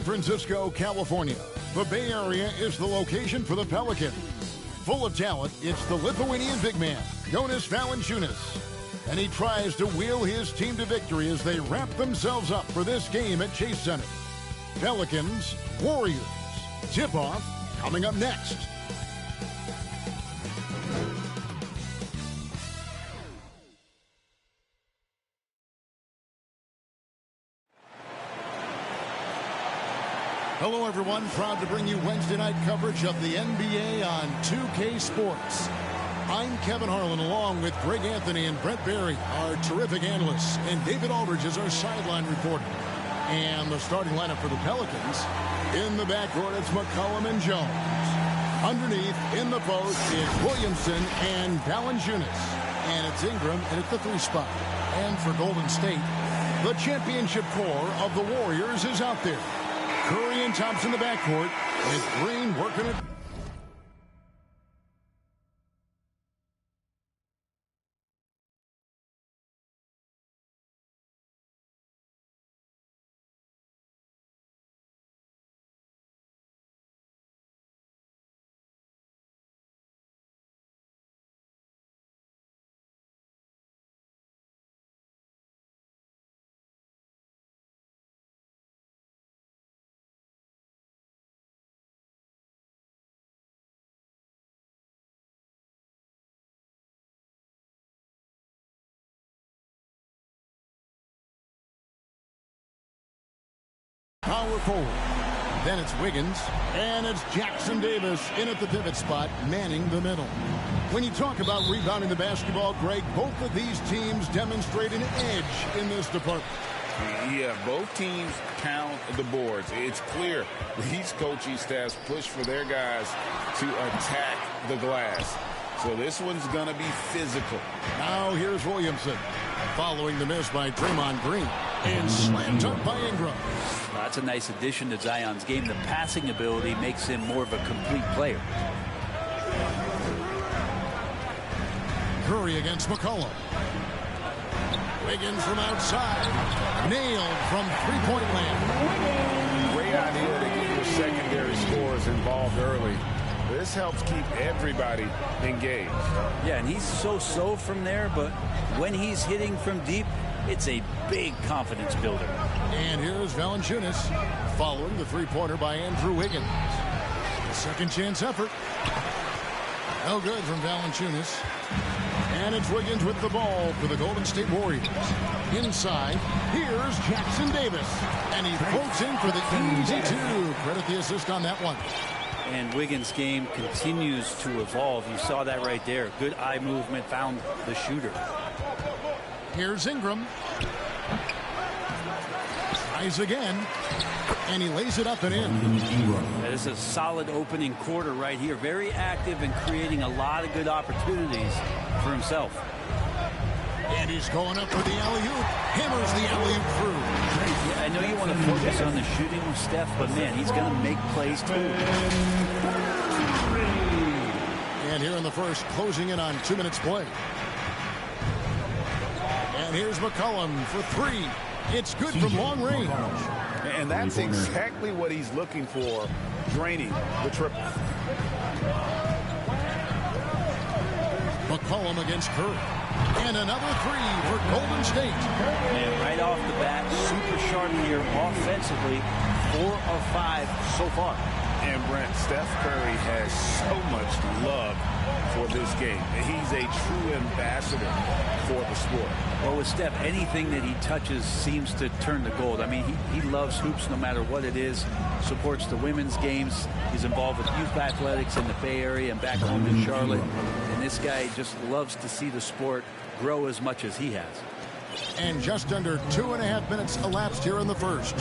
Francisco, California, the Bay Area is the location for the Pelicans. Full of talent, it's the Lithuanian big man, Jonas Valanciunas. And he tries to wheel his team to victory as they wrap themselves up for this game at Chase Center. Pelicans, Warriors. Tip-off coming up next. Hello, everyone. Proud to bring you Wednesday night coverage of the NBA on 2K Sports. I'm Kevin Harlan, along with Greg Anthony and Brett Barry, our terrific analysts, and David Aldridge is our sideline reporter. And the starting lineup for the Pelicans, in the backcourt, it's McCollum and Jones. Underneath, in the post, is Williamson and Valanciunas. And it's Ingram at the 3 spot. And for Golden State, the championship core of the Warriors is out there. Curry and Thompson in the backcourt, with Green working it. Power forward. Then it's Wiggins. And it's Jackson Davis in at the pivot spot, manning the middle. When you talk about rebounding the basketball, Greg, both of these teams demonstrate an edge in this department. Yeah, both teams pound the boards. It's clear these coaching staffs push for their guys to attack the glass. So this one's going to be physical. Now here's Williamson. Following the miss by Draymond Green. And slam dunk by Ingram. That's a nice addition to Zion's game. The passing ability makes him more of a complete player. Curry against McCollum. Wiggins from outside. Nailed from three-point land. Great idea to get your secondary scorers involved early. This helps keep everybody engaged. Yeah, and he's so-so from there, but when he's hitting from deep, it's a big confidence builder. And here's Valanciunas following the three-pointer by Andrew Wiggins. A second chance effort. No good from Valanciunas. And it's Wiggins with the ball for the Golden State Warriors. Inside, here's Jackson Davis. And he floats in for the easy 2. Credit the assist on that one. And Wiggins' game continues to evolve. You saw that right there. Good eye movement, found the shooter. Here's Ingram. Tries again. And he lays it up and in. That is a solid opening quarter right here. Very active and creating a lot of good opportunities for himself. And he's going up for the alley-oop. Hammers the alley-oop through. Yeah, I know you want to focus on the shooting with Steph, but man, he's going to make plays too. And here in the first, closing in on 2 minutes play. And here's McCollum for 3. It's good from long range. And that's exactly what he's looking for, draining the triple. McCollum against Curry. And another 3 for Golden State. And right off the bat, super sharp here offensively. 4 of 5 so far. And Brent, Steph Curry has so much love for this game. He's a true ambassador for the sport. Well, with Steph, anything that he touches seems to turn to gold. I mean, he loves hoops no matter what it is. Supports the women's games. He's involved with youth athletics in the Bay Area and back home in Charlotte. And this guy just loves to see the sport grow as much as he has. And just under 2.5 minutes elapsed here in the first.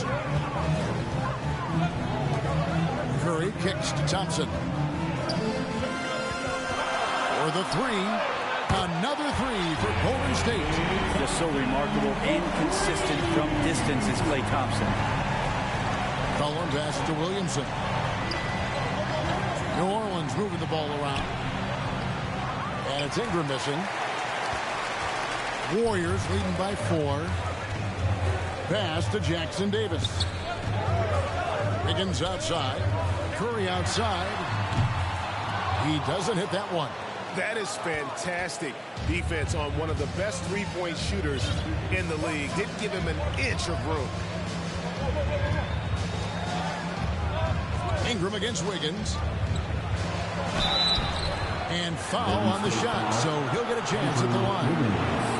Curry kicks to Thompson. For the 3. Another 3 for Golden State. Just so remarkable and consistent from distance is Klay Thompson. Cullen pass to Williamson. New Orleans moving the ball around. And it's Ingram missing. Warriors leading by 4. Pass to Jackson Davis. Wiggins outside. Curry outside. He doesn't hit that one. That is fantastic defense on one of the best three-point shooters in the league. Didn't give him an inch of room. Ingram against Wiggins. And foul on the shot, so he'll get a chance at the line.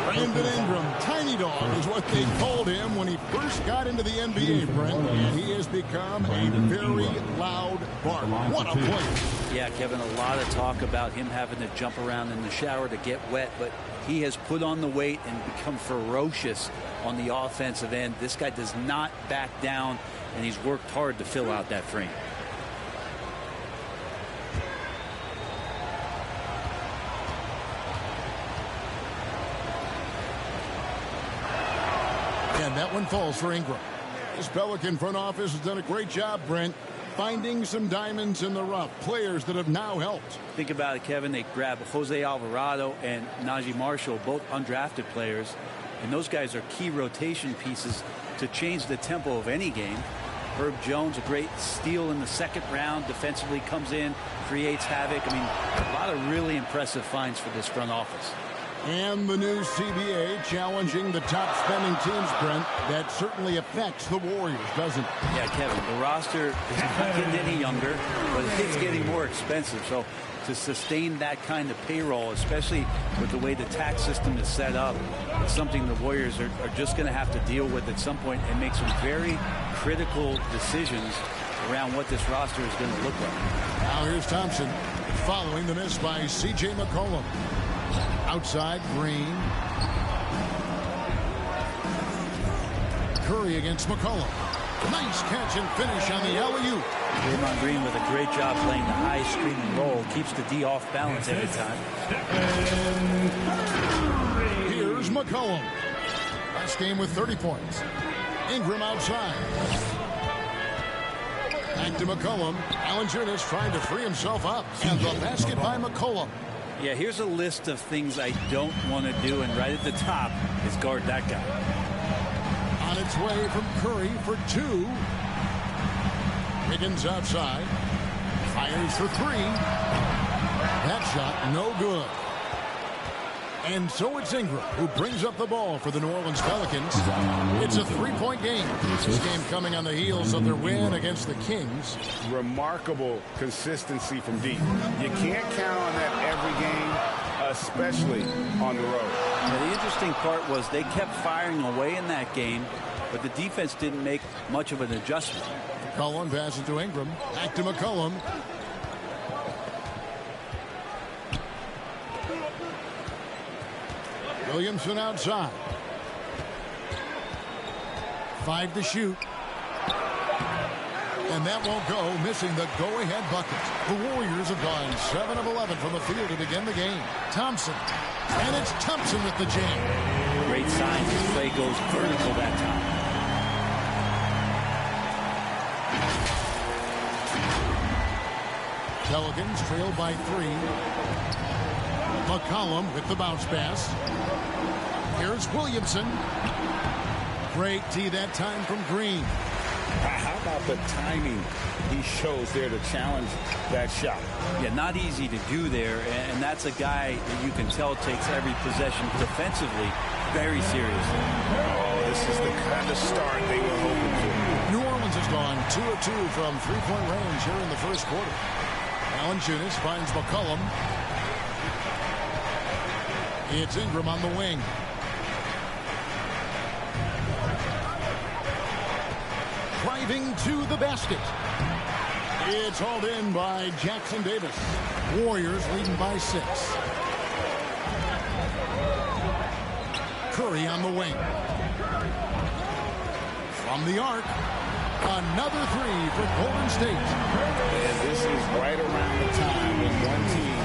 Brandon Ingram, tiny dog is what they called him when he first got into the NBA, Brent. And he has become a very loud bark. What a player. Yeah, Kevin, a lot of talk about him having to jump around in the shower to get wet, but he has put on the weight and become ferocious on the offensive end. This guy does not back down, and he's worked hard to fill out that frame. And that one falls for Ingram. This Pelican front office has done a great job, Brent, finding some diamonds in the rough, players that have now helped. Think about it, Kevin. They grab Jose Alvarado and Najee Marshall, both undrafted players, and those guys are key rotation pieces to change the tempo of any game. Herb Jones, a great steal in the second round, defensively comes in, creates havoc. I mean, a lot of really impressive finds for this front office. And the new CBA challenging the top spending teams, Brent. That certainly affects the Warriors, doesn't it? Yeah, Kevin, the roster is not getting any younger, but it's getting more expensive. So to sustain that kind of payroll, especially with the way the tax system is set up, it's something the Warriors are just going to have to deal with at some point and make some very critical decisions around what this roster is going to look like. Now here's Thompson following the miss by C.J. McCollum. Outside, Green. Curry against McCollum. Nice catch and finish on the alley-oop. Draymond Green with a great job playing the high screen and roll. Keeps the D off balance every time. Here's McCollum. Last game with 30 points. Ingram outside. Back to McCollum. Valanciunas trying to free himself up. And the basket by McCollum. Yeah, here's a list of things I don't want to do, and right at the top is guard that guy. On its way from Curry for two. Higgins outside. Fires for three. That shot no good. And so it's Ingram who brings up the ball for the New Orleans Pelicans. It's a three-point game. This game coming on the heels of their win against the Kings. Remarkable consistency from deep. You can't count on that every game, especially on the road. Now, the interesting part was they kept firing away in that game, but the defense didn't make much of an adjustment. McCollum passes to Ingram. Back to McCollum. Williamson outside. 5 to shoot. And that won't go, missing the go-ahead bucket. The Warriors have gone 7 of 11 from the field to begin the game. Thompson. And it's Thompson with the jam. Great sign. His play goes vertical that time. Pelicans trail by 3. McCollum with the bounce pass. Here's Williamson. Great tee that time from Green. How about the timing he shows there to challenge that shot? Yeah, not easy to do there, and that's a guy that you can tell takes every possession defensively very seriously. Oh, this is the kind of start they were hoping for. New Orleans has gone 2 of 2 from three-point range here in the first quarter. Valanciunas finds McCollum. It's Ingram on the wing. Driving to the basket. It's hauled in by Jackson Davis. Warriors leading by 6. Curry on the wing. From the arc. Another 3 for Golden State. And this is right around the time when one team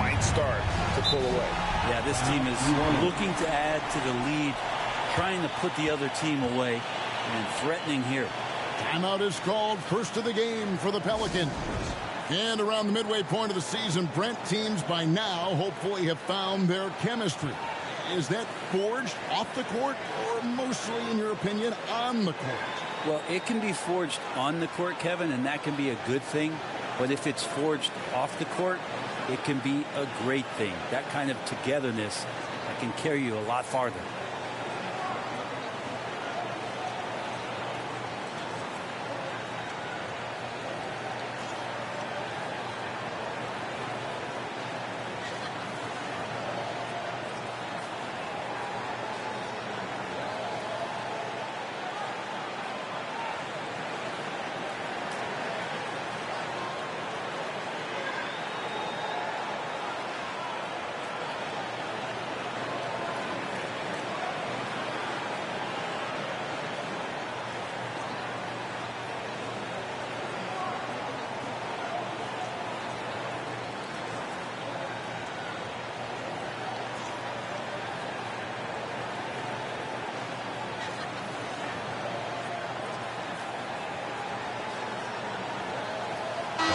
might start to pull away. Yeah, this team is looking to add to the lead, trying to put the other team away, and threatening here. Timeout is called, first of the game for the Pelicans. And around the midway point of the season, Brent, teams by now hopefully have found their chemistry. Is that forged off the court or mostly, in your opinion, on the court? Well, it can be forged on the court, Kevin, and that can be a good thing. But if it's forged off the court, it can be a great thing. That kind of togetherness that can carry you a lot farther.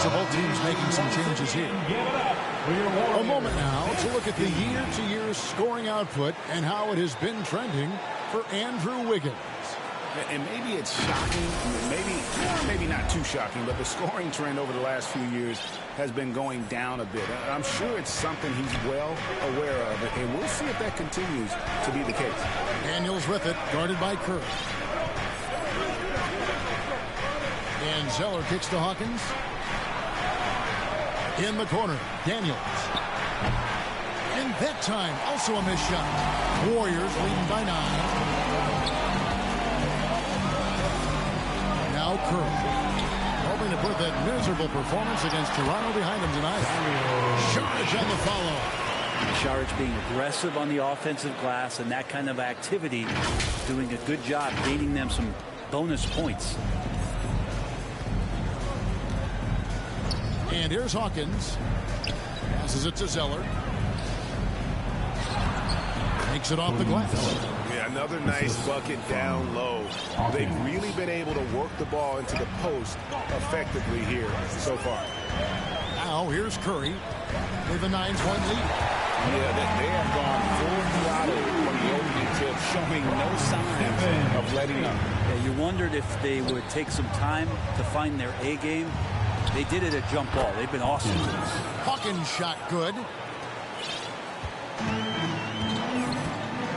So both teams making some changes here. A moment now to look at the year-to-year scoring output and how it has been trending for Andrew Wiggins. And maybe it's shocking, maybe not too shocking, but the scoring trend over the last few years has been going down a bit. I'm sure it's something he's well aware of, and we'll see if that continues to be the case. Daniels with it, guarded by Curry. And Zeller kicks to Hawkins. In the corner, Daniels. And that time, also a missed shot. Warriors leading by 9. Now Curry. Hoping to put that miserable performance against Toronto behind him tonight. Saric on the follow. Saric being aggressive on the offensive glass, and that kind of activity doing a good job gaining them some bonus points. And here's Hawkins. Passes it to Zeller. Takes it off the glass. Yeah, another nice bucket down low. They've really been able to work the ball into the post effectively here so far. Now here's Curry with a 9-point lead. Yeah, they have gone full throttle from the opening tip, showing no signs of letting up. Yeah, you wondered if they would take some time to find their A game. They did it at jump ball. They've been awesome. Hawkins shot good.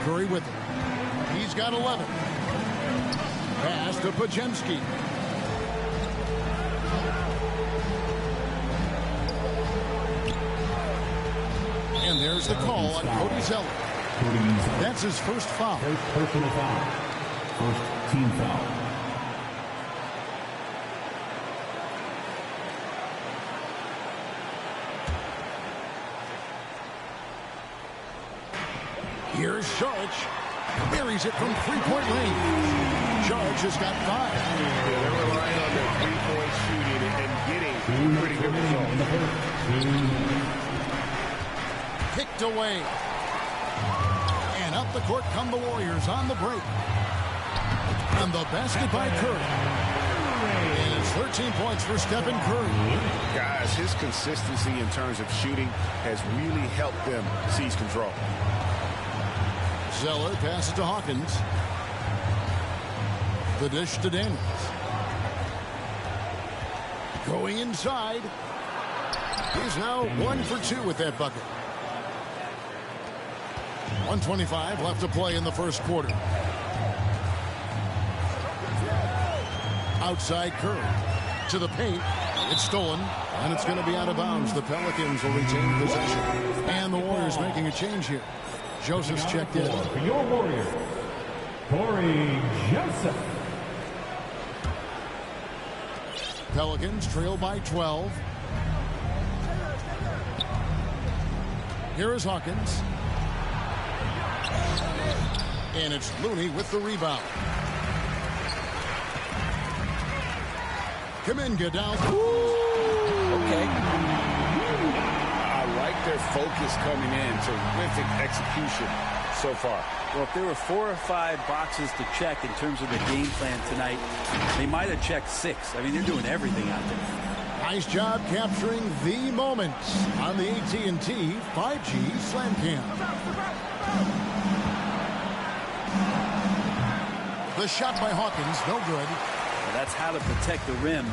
Curry with it. He's got 11. Pass to Pajemski. And there's the call on Cody Zeller. That's his first foul. First personal foul. First team foul. Here's Saric. Buries it from three-point range. Saric has got 5. Yeah, they're relying on their three-point shooting and getting pretty good results. Kicked away. And up the court come the Warriors on the break. And the basket by Curry. And it's 13 points for Stephen Curry. Guys, his consistency in terms of shooting has really helped them seize control. Zeller passes to Hawkins. The dish to Daniels. Going inside. He's now 1 for 2 with that bucket. 1:25 left to play in the first quarter. Outside Curry. To the paint. It's stolen. And it's going to be out of bounds. The Pelicans will retain possession. And the Warriors making a change here. Joseph's checked in. For your Warriors, Corey Joseph. Pelicans trail by 12. Here is Hawkins. And it's Looney with the rebound. Kuminga down. Okay. I like their focus coming in. Terrific execution so far. Well, if there were 4 or 5 boxes to check in terms of the game plan tonight, they might have checked 6. I mean, they're doing everything out there. Nice job capturing the moments on the AT&T 5G Slam Cam. The shot by Hawkins, no good. Well, that's how to protect the rim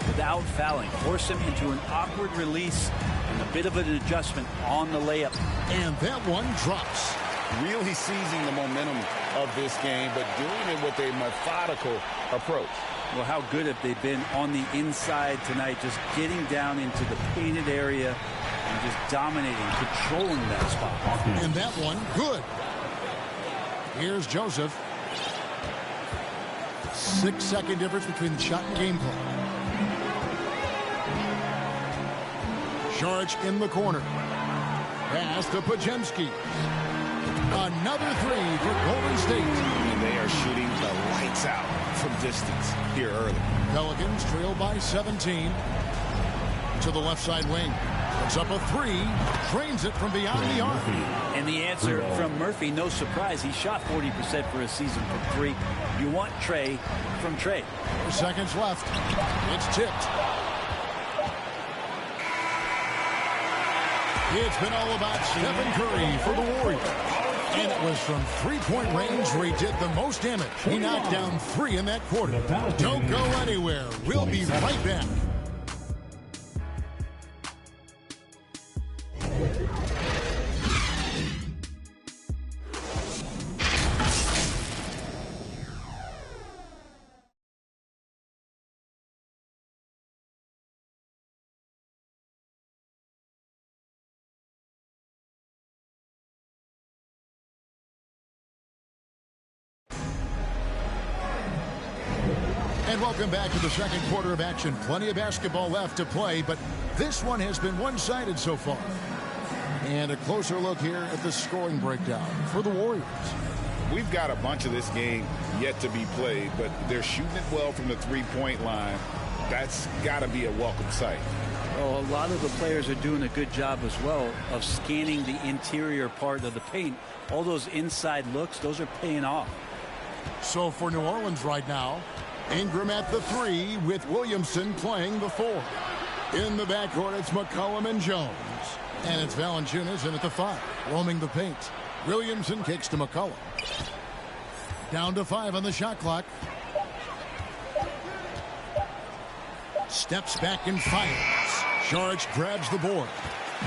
without fouling. Force him into an awkward release and a bit of an adjustment on the layup. And that one drops. Really seizing the momentum of this game, but doing it with a methodical approach. Well, how good have they been on the inside tonight, just getting down into the painted area and just dominating, controlling that spot. And that one, good. Here's Joseph. 6-second difference between the shot and game clock. Saric in the corner. Pass to Pajemski. Another three for Golden State. And they are shooting the lights out from distance here early. Pelicans trail by 17. To the left side wing. Puts up a three. Drains it from beyond the arc. And the answer from Murphy, no surprise. He shot 40% for a season from three. You want Trey from Trey. 4 seconds left. It's tipped. It's been all about Stephen Curry for the Warriors. And it was from three-point range where he did the most damage. He knocked down 3 in that quarter. Don't go anywhere. We'll be right back. And welcome back to the second quarter of action. Plenty of basketball left to play, but this one has been one-sided so far. And a closer look here at the scoring breakdown for the Warriors. We've got a bunch of this game yet to be played, but they're shooting it well from the three-point line. That's got to be a welcome sight. Well, a lot of the players are doing a good job as well of scanning the interior part of the paint. All those inside looks, those are paying off. So for New Orleans right now, Ingram at the 3 with Williamson playing the 4. In the backcourt, it's McCollum and Jones. And it's Valanciunas in at the 5, roaming the paint. Williamson kicks to McCollum. Down to 5 on the shot clock. Steps back and fires. Saric grabs the board.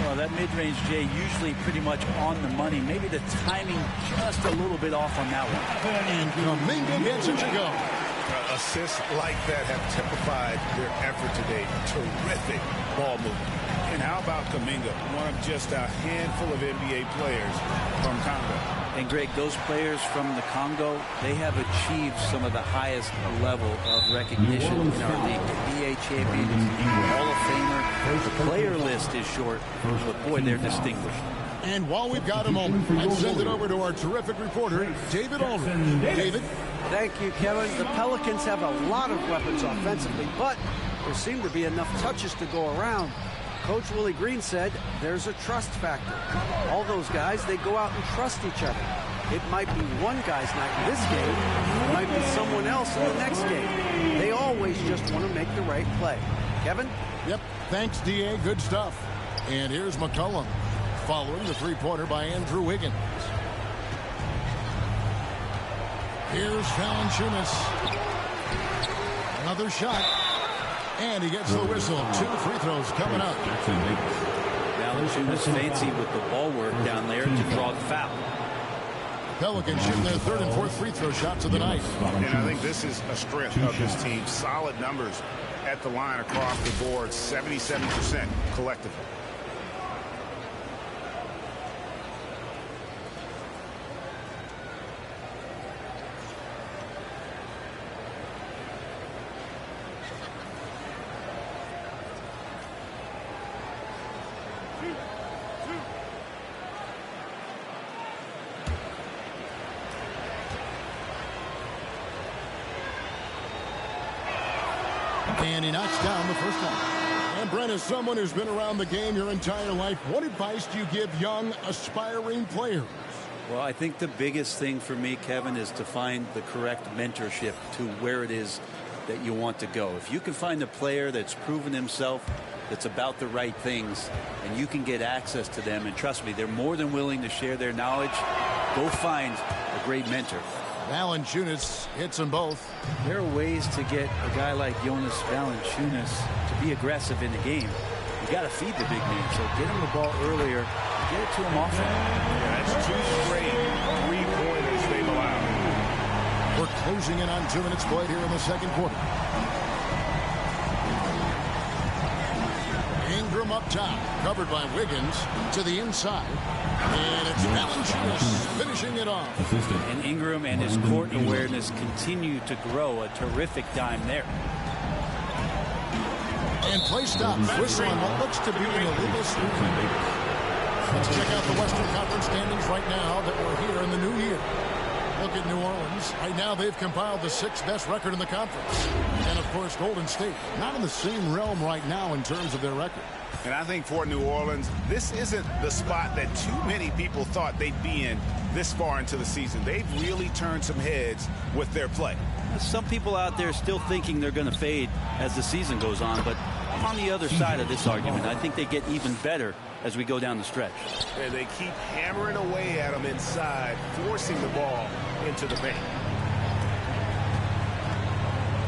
Well, that mid-range, Jay, usually pretty much on the money. Maybe the timing just a little bit off on that one. And Kuminga gets it to go. Assists like that have typified their effort today. Terrific ball movement. And how about Kuminga, one of just a handful of NBA players from Congo? And Greg, those players from the Congo, they have achieved some of the highest level of recognition in our league. NBA champion, Hall of Famer. The player list is short, but boy, they're distinguished. And while we've got a moment, let's send it over to our terrific reporter, David Aldridge. David? Thank you, Kevin. The Pelicans have a lot of weapons offensively, but there seem to be enough touches to go around. Coach Willie Green said there's a trust factor. All those guys, they go out and trust each other. It might be one guy's night in this game. It might be someone else in the next game. They always just want to make the right play. Kevin? Yep. Thanks, D.A. Good stuff. And here's McCollum, following the three-pointer by Andrew Wiggins. Here's Valanciunas. Another shot. And he gets the whistle. 2 free throws coming up. Valanciunas fancy with the ball work down there to draw the foul. Pelicans shooting their 3rd and 4th free throw shots of the night. And I think this is a strength of this team. Solid numbers at the line across the board. 77% collectively. And he knocks down the first one. And Brent, as someone who's been around the game your entire life, what advice do you give young, aspiring players? Well, I think the biggest thing for me, Kevin, is to find the correct mentorship to where it is that you want to go. If you can find a player that's proven himself, that's about the right things, and you can get access to them, and trust me, they're more than willing to share their knowledge, go find a great mentor. Valanciunas hits them both. There are ways to get a guy like Jonas Valanciunas to be aggressive in the game. You got to feed the big man. So get him the ball earlier, get it to him often. Yeah, that's 2 straight 3-pointers they've allowed. We're closing in on 2 minutes played here in the second quarter. Ingram up top, covered by Wiggins to the inside. And it's Valanciunas finishing it off. And Ingram and his court awareness continue to grow. A terrific dime there. And play stops. Whistle on what looks to be an illegal sweep. Let's check out the Western Conference standings right now that we're here in the new year. Look at New Orleans. Right now they've compiled the 6th best record in the conference. And of course Golden State not in the same realm right now in terms of their record. And I think for New Orleans, this isn't the spot that too many people thought they'd be in this far into the season. They've really turned some heads with their play. Some people out there still thinking they're going to fade as the season goes on, but I'm on the other side of this argument. I think they get even better as we go down the stretch. And they keep hammering away at them inside, forcing the ball into the paint.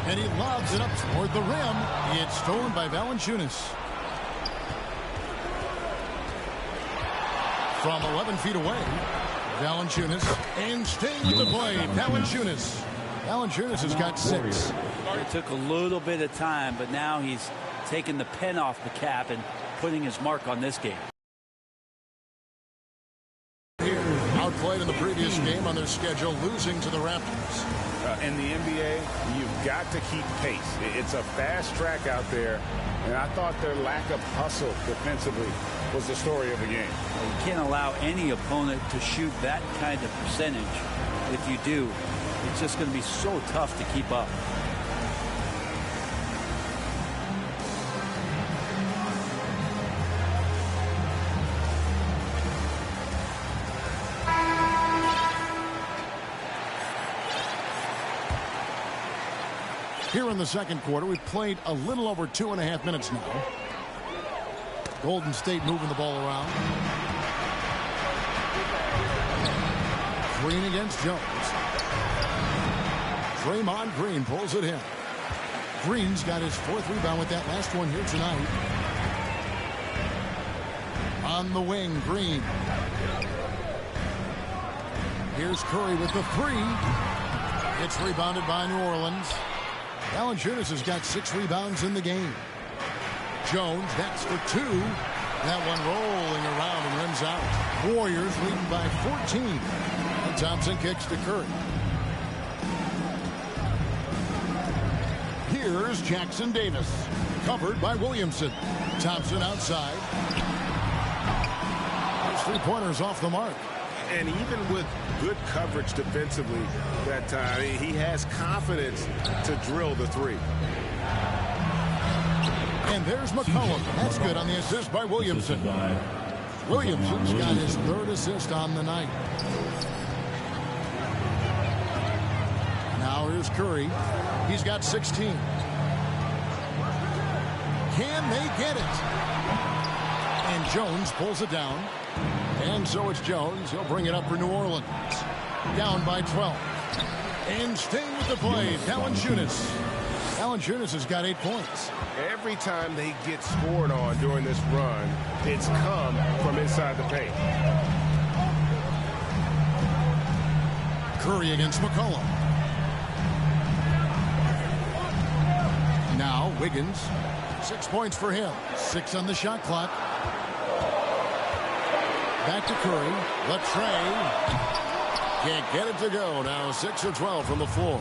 And he lobs it up toward the rim. It's stolen by Valanciunas. From 11 feet away, Valanciunas, and staying with the play, Valanciunas. Valanciunas has got 6. It took a little bit of time, but now he's taking the pen off the cap and putting his mark on this game. Here, outplayed in the previous game on their schedule, losing to the Raptors. In the NBA, you've got to keep pace. It's a fast track out there, and I thought their lack of hustle defensively was the story of the game. You can't allow any opponent to shoot that kind of percentage. If you do, it's just going to be so tough to keep up. Here in the second quarter, we've played a little over 2.5 minutes now. Golden State moving the ball around. Green against Jones. Draymond Green pulls it in. Green's got his 4th rebound with that last one here tonight. On the wing, Green. Here's Curry with the 3. It's rebounded by New Orleans. Valanciunas has got 6 rebounds in the game. Jones, that's for 2. That one rolling around and rims out. Warriors leading by 14. And Thompson kicks to Curry. Here's Jackson Davis. Covered by Williamson. Thompson outside. Those 3-pointers off the mark. And even with good coverage defensively that time, he has confidence to drill the 3. And there's McCollum. That's good on the assist by Williamson. Williamson's got his 3rd assist on the night. Now here's Curry. He's got 16. Can they get it? And Jones pulls it down. And so it's Jones. He'll bring it up for New Orleans. Down by 12. And staying with the play, Valanciunas. Valanciunas has got 8 points. Every time they get scored on during this run, it's come from inside the paint. Curry against McCollum. Now Wiggins. 6 points for him. 6 on the shot clock. Back to Curry. Latrey. Can't get it to go. Now 6 or 12 from the floor.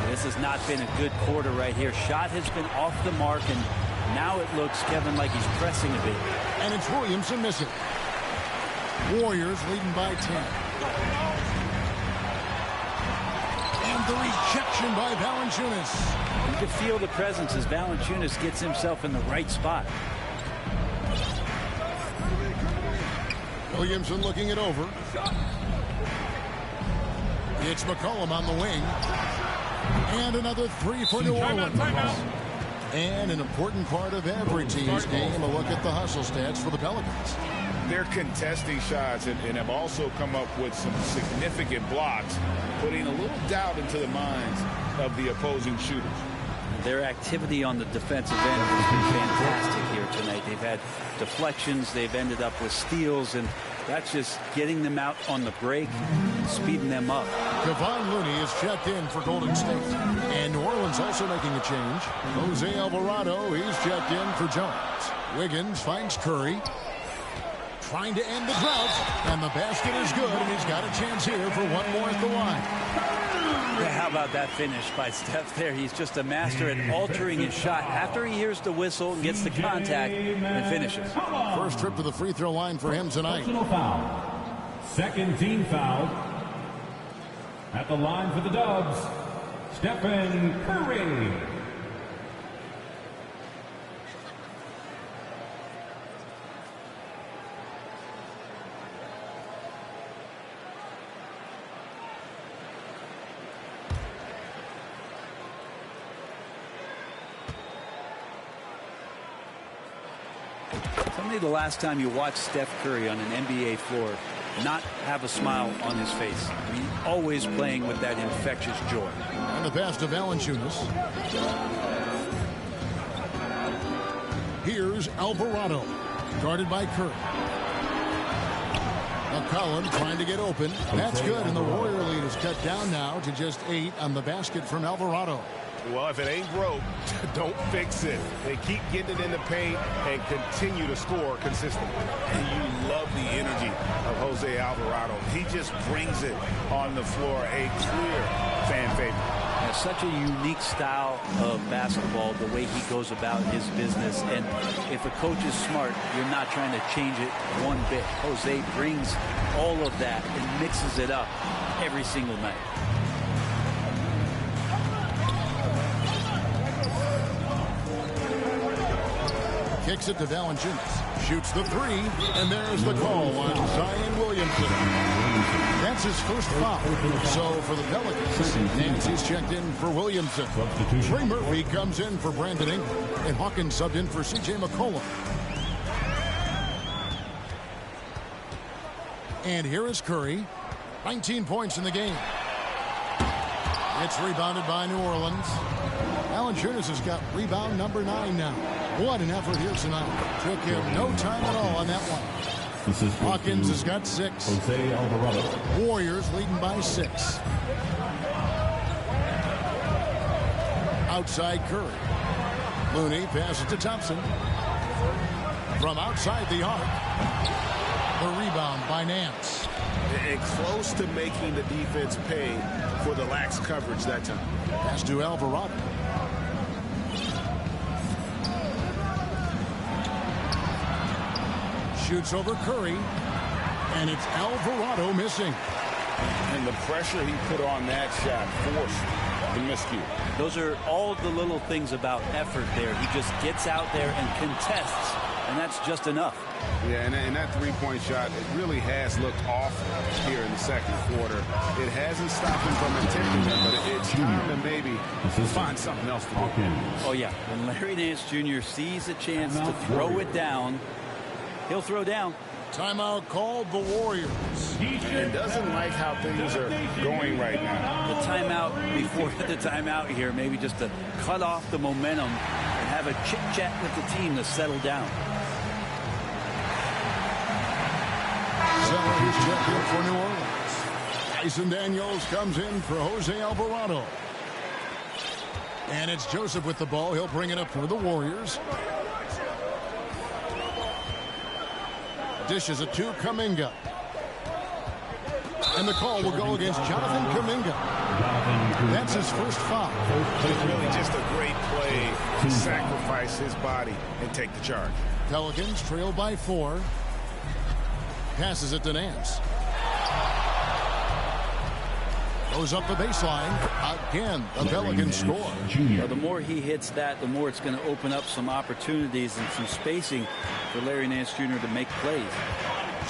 This has not been a good quarter right here. Shot has been off the mark, and now it looks, Kevin, like he's pressing a bit. And it's Williamson missing. Warriors leading by 10. And the rejection by Valanciunas. You can feel the presence as Valanciunas gets himself in the right spot. Williamson looking it over. It's McCollum on the wing. And another 3 for New Orleans. And an important part of every team's game, a look at the hustle stats for the Pelicans. they're contesting shots and have also come up with some significant blocks, putting a little doubt into the minds of the opposing shooters. Their activity on the defensive end has been fantastic here tonight. They've had deflections. They've ended up with steals, and that's just getting them out on the break and speeding them up. Kevon Looney is checked in for Golden State. And New Orleans also making a change. Jose Alvarado, he's checked in for Jones. Wiggins finds Curry. Trying to end the drought. And the basket is good, and he's got a chance here for one more at the line. Yeah, how about that finish by Steph there? He's just a master at altering his shot after he hears the whistle and gets the contact and finishes. First trip to the free throw line for him tonight. Personal foul. Second team foul. At the line for the Dubs, Stephen Curry. Tell me the last time you watched Steph Curry on an NBA floor not have a smile on his face. I mean, always playing with that infectious joy. And the pass to Valanciunas. Here's Alvarado, guarded by Curry. McCollum trying to get open. That's good, and the Warrior lead is cut down now to just 8 on the basket from Alvarado. Well, if it ain't broke, don't fix it. They keep getting it in the paint and continue to score consistently. And you love the energy of Jose Alvarado. He just brings it on the floor. A clear fan favorite. Such a unique style of basketball, the way he goes about his business. And if a coach is smart, you're not trying to change it one bit. Jose brings all of that and mixes it up every single night. Kicks it to Valanciunas. Shoots the three, and there's the call on Zion Williamson. That's his first foul. So for the Pelicans, Nancy's checked in for Williamson. Trey Murphy comes in for Brandon Ingram, and Hawkins subbed in for C.J. McCollum. And here is Curry. 19 points in the game. It's rebounded by New Orleans. Valanciunas has got rebound number 9 now. What an effort here tonight. Took him no time at all on that one. Hawkins has got 6. Jose Alvarado. Warriors leading by 6. Outside Curry. Looney passes to Thompson. From outside the arc. The rebound by Nance. And close to making the defense pay for the lax coverage that time. Pass to Alvarado. Shoots over Curry, and it's Alvarado missing. And the pressure he put on that shot forced the miscue. Those are all the little things about effort there. He just gets out there and contests, and that's just enough. Yeah, and that three-point shot, it really has looked off here in the second quarter. It hasn't stopped him from attempting it, but it's time to maybe find something else to do. Oh, yeah. When Larry Nance Jr. sees a chance to throw it down, he'll throw down. Timeout called the Warriors. And doesn't like how things are going right now. The timeout before the timeout here, maybe just to cut off the momentum and have a chit-chat with the team to settle down. Sellers checked in for New Orleans. Tyson Daniels comes in for Jose Alvarado. And it's Joseph with the ball. He'll bring it up for the Warriors. Dishes it to Kuminga. And the call will go against Jonathan Kuminga. That's his first foul. It's really just a great play to sacrifice his body and take the charge. Pelicans trail by 4. Passes it to Nance. Goes up the baseline. Again, the Pelicans score. Well, the more he hits that, the more it's going to open up some opportunities and some spacing for Larry Nance Jr. to make plays.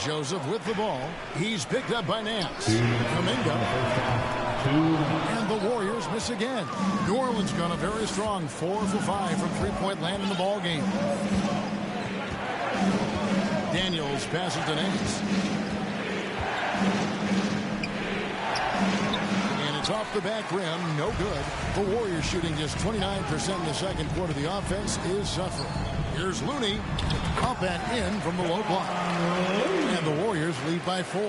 Joseph with the ball. He's picked up by Nance. Kuminga. And the Warriors miss again. New Orleans gone a very strong 4 for 5 from three-point land in the ball game. Daniels passes to Nance. And it's off the back rim. No good. The Warriors shooting just 29% in the second quarter. The offense is suffering. Here's Looney. Up and in from the low block. And the Warriors lead by 4.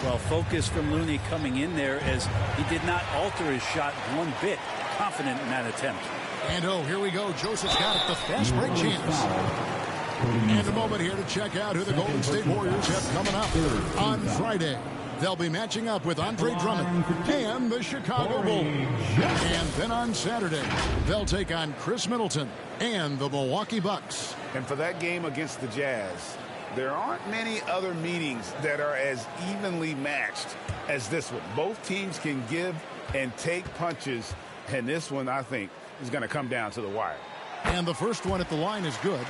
Well, focus from Looney coming in there as he did not alter his shot one bit. Confident in that attempt. And here we go. Joseph's got it. The fast break chance. And a moment here to check out who the Golden State Warriors have coming up on Friday. They'll be matching up with Andre Drummond and the Chicago Bulls. And then on Saturday, they'll take on Chris Middleton and the Milwaukee Bucks. And for that game against the Jazz, there aren't many other meetings that are as evenly matched as this one. Both teams can give and take punches, and this one, I think, is going to come down to the wire. And the first one at the line is good.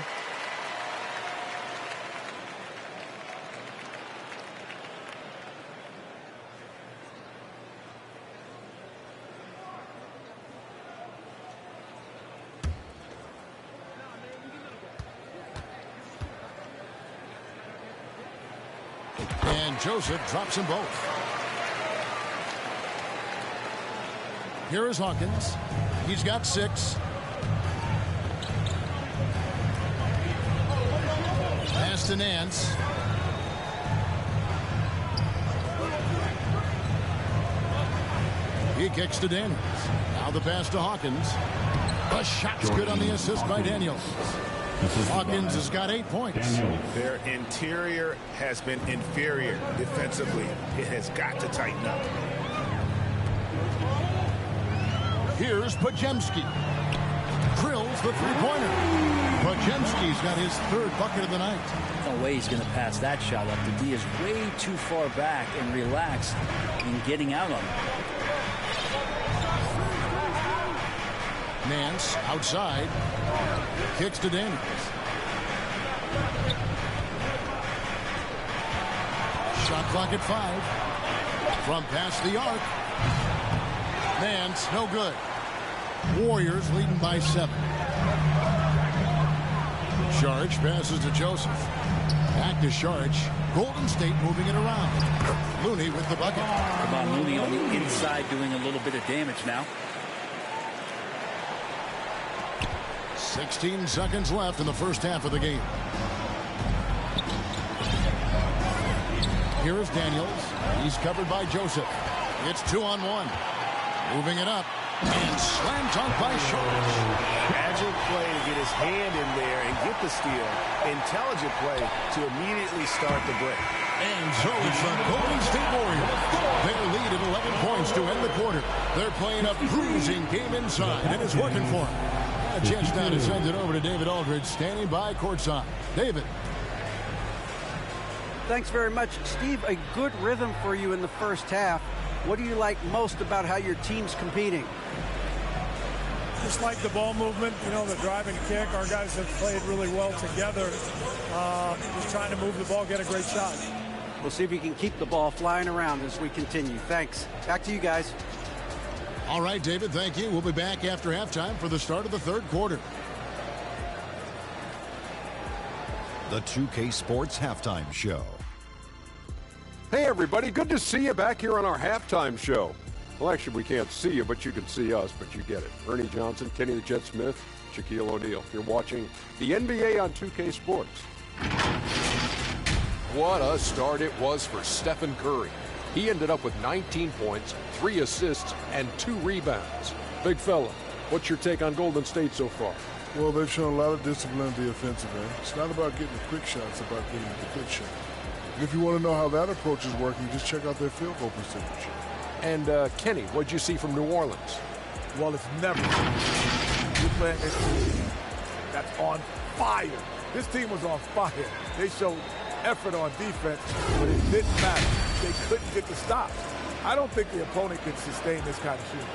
And Joseph drops them both. Here is Hawkins. He's got 6. Pass to Nance. He kicks to Daniels. Now the pass to Hawkins. The shot's good on the assist by Daniels. Hawkins has got 8 points. Their interior has been inferior defensively. It has got to tighten up. Here's Podziemski. Drills the three-pointer. Podziemski's got his 3rd bucket of the night. No way he's going to pass that shot up. The D is way too far back and relaxed in getting out on him. Nance outside. Kicks to Daniels. Shot clock at 5. From past the arc. Nance, no good. Warriors leading by 7. Sharge passes to Joseph. Back to Sharge. Golden State moving it around. Looney with the bucket. Come on, Looney on the inside doing a little bit of damage now. 16 seconds left in the first half of the game. Here is Daniels. He's covered by Joseph. It's 2-on-1. Moving it up. And slam dunk by Sharge. Agile play to get his hand in there and get the steal. Intelligent play to immediately start the break. And so it's the Golden State Warriors. Their lead at 11 points to end the quarter. They're playing a cruising game inside, and it's working for them. A chance now to send it over to David Aldridge, standing by courtside. David. Thanks very much, Steve. A good rhythm for you in the first half. What do you like most about how your team's competing? Just like the ball movement, the drive and kick. Our guys have played really well together. Just trying to move the ball, get a great shot. We'll see if you can keep the ball flying around as we continue. Thanks. Back to you guys. All right, David, thank you. We'll be back after halftime for the start of the third quarter. The 2K Sports Halftime Show. Hey, everybody. Good to see you back here on our halftime show. Well, actually, we can't see you, but you can see us, but you get it. Ernie Johnson, Kenny the Jet Smith, Shaquille O'Neal. You're watching the NBA on 2K Sports. What a start it was for Stephen Curry. He ended up with 19 points, 3 assists, and 2 rebounds. Big fella, what's your take on Golden State so far? Well, they've shown a lot of discipline at the offensive end. It's not about getting the quick shots, it's about getting the good shot. And if you want to know how that approach is working, just check out their field goal percentage. And Kenny, what'd you see from New Orleans? Well, it's never. You're playing a team that's on fire. This team was on fire. They showed effort on defense, but it didn't matter. They couldn't get the stops. I don't think the opponent can sustain this kind of shooting.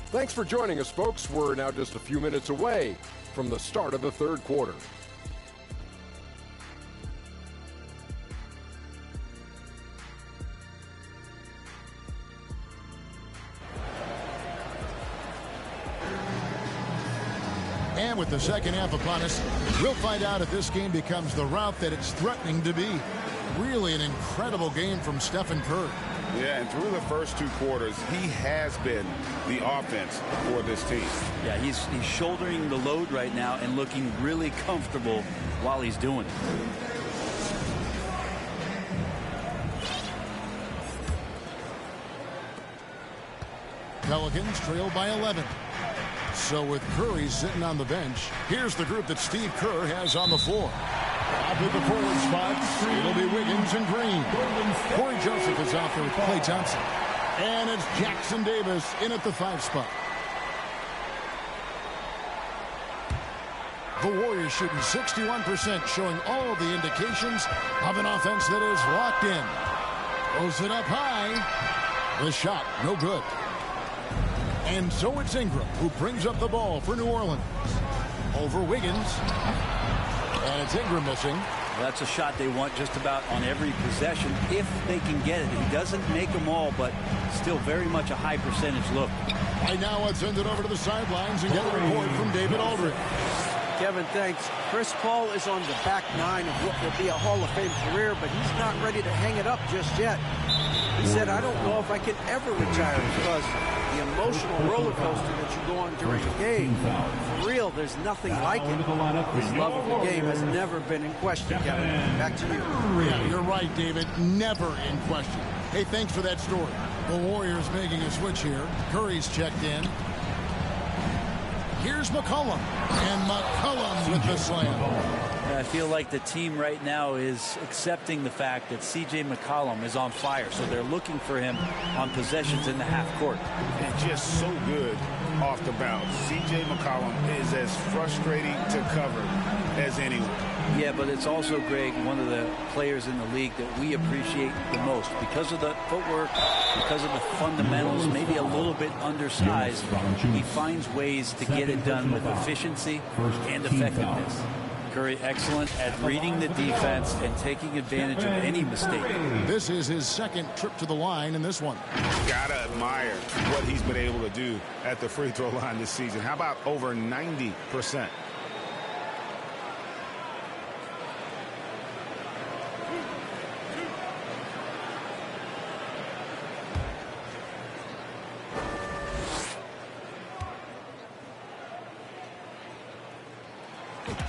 Thanks for joining us, folks. We're now just a few minutes away from the start of the third quarter. And with the second half upon us, we'll find out if this game becomes the rout that it's threatening to be. Really an incredible game from Stephen Curry. Yeah, and through the first 2 quarters, he has been the offense for this team. Yeah, he's shouldering the load right now and looking really comfortable while he's doing it. Pelicans trail by 11. So with Curry sitting on the bench, here's the group that Steve Kerr has on the floor. Up with the forward spots, it'll be Wiggins and Green. Corey Joseph is out there with Klay Thompson. And it's Jackson Davis in at the 5 spot. The Warriors shooting 61%, showing all the indications of an offense that is locked in. Throws it up high. The shot, no good. And so it's Ingram who brings up the ball for New Orleans. Over Wiggins. And it's Ingram missing. Well, that's a shot they want just about on every possession if they can get it. He doesn't make them all, but still very much a high percentage look. Right now, let's send it over to the sidelines and get a report from David Aldridge. Kevin, thanks. Chris Paul is on the back 9 of what will be a Hall of Fame career, but he's not ready to hang it up just yet. He said, I don't know if I can ever retire because the emotional roller coaster that you go on during a game, for real, there's nothing like it. His love of the game has never been in question, Kevin. Back to you. Yeah, you're right, David. Never in question. Hey, thanks for that story. The Warriors making a switch here. Curry's checked in. Here's McCollum. And McCollum with the slam. I feel like the team right now is accepting the fact that C.J. McCollum is on fire, so they're looking for him on possessions in the half court. And just so good off the bounce. C.J. McCollum is as frustrating to cover as anyone. Yeah, but it's also, Greg, one of the players in the league that we appreciate the most because of the footwork, because of the fundamentals, maybe a little bit undersized. He finds ways to get it done with efficiency and effectiveness. Curry excellent at reading the defense and taking advantage of any mistake. This is his second trip to the line in this one. Gotta admire what he's been able to do at the free throw line this season. How about over 90%?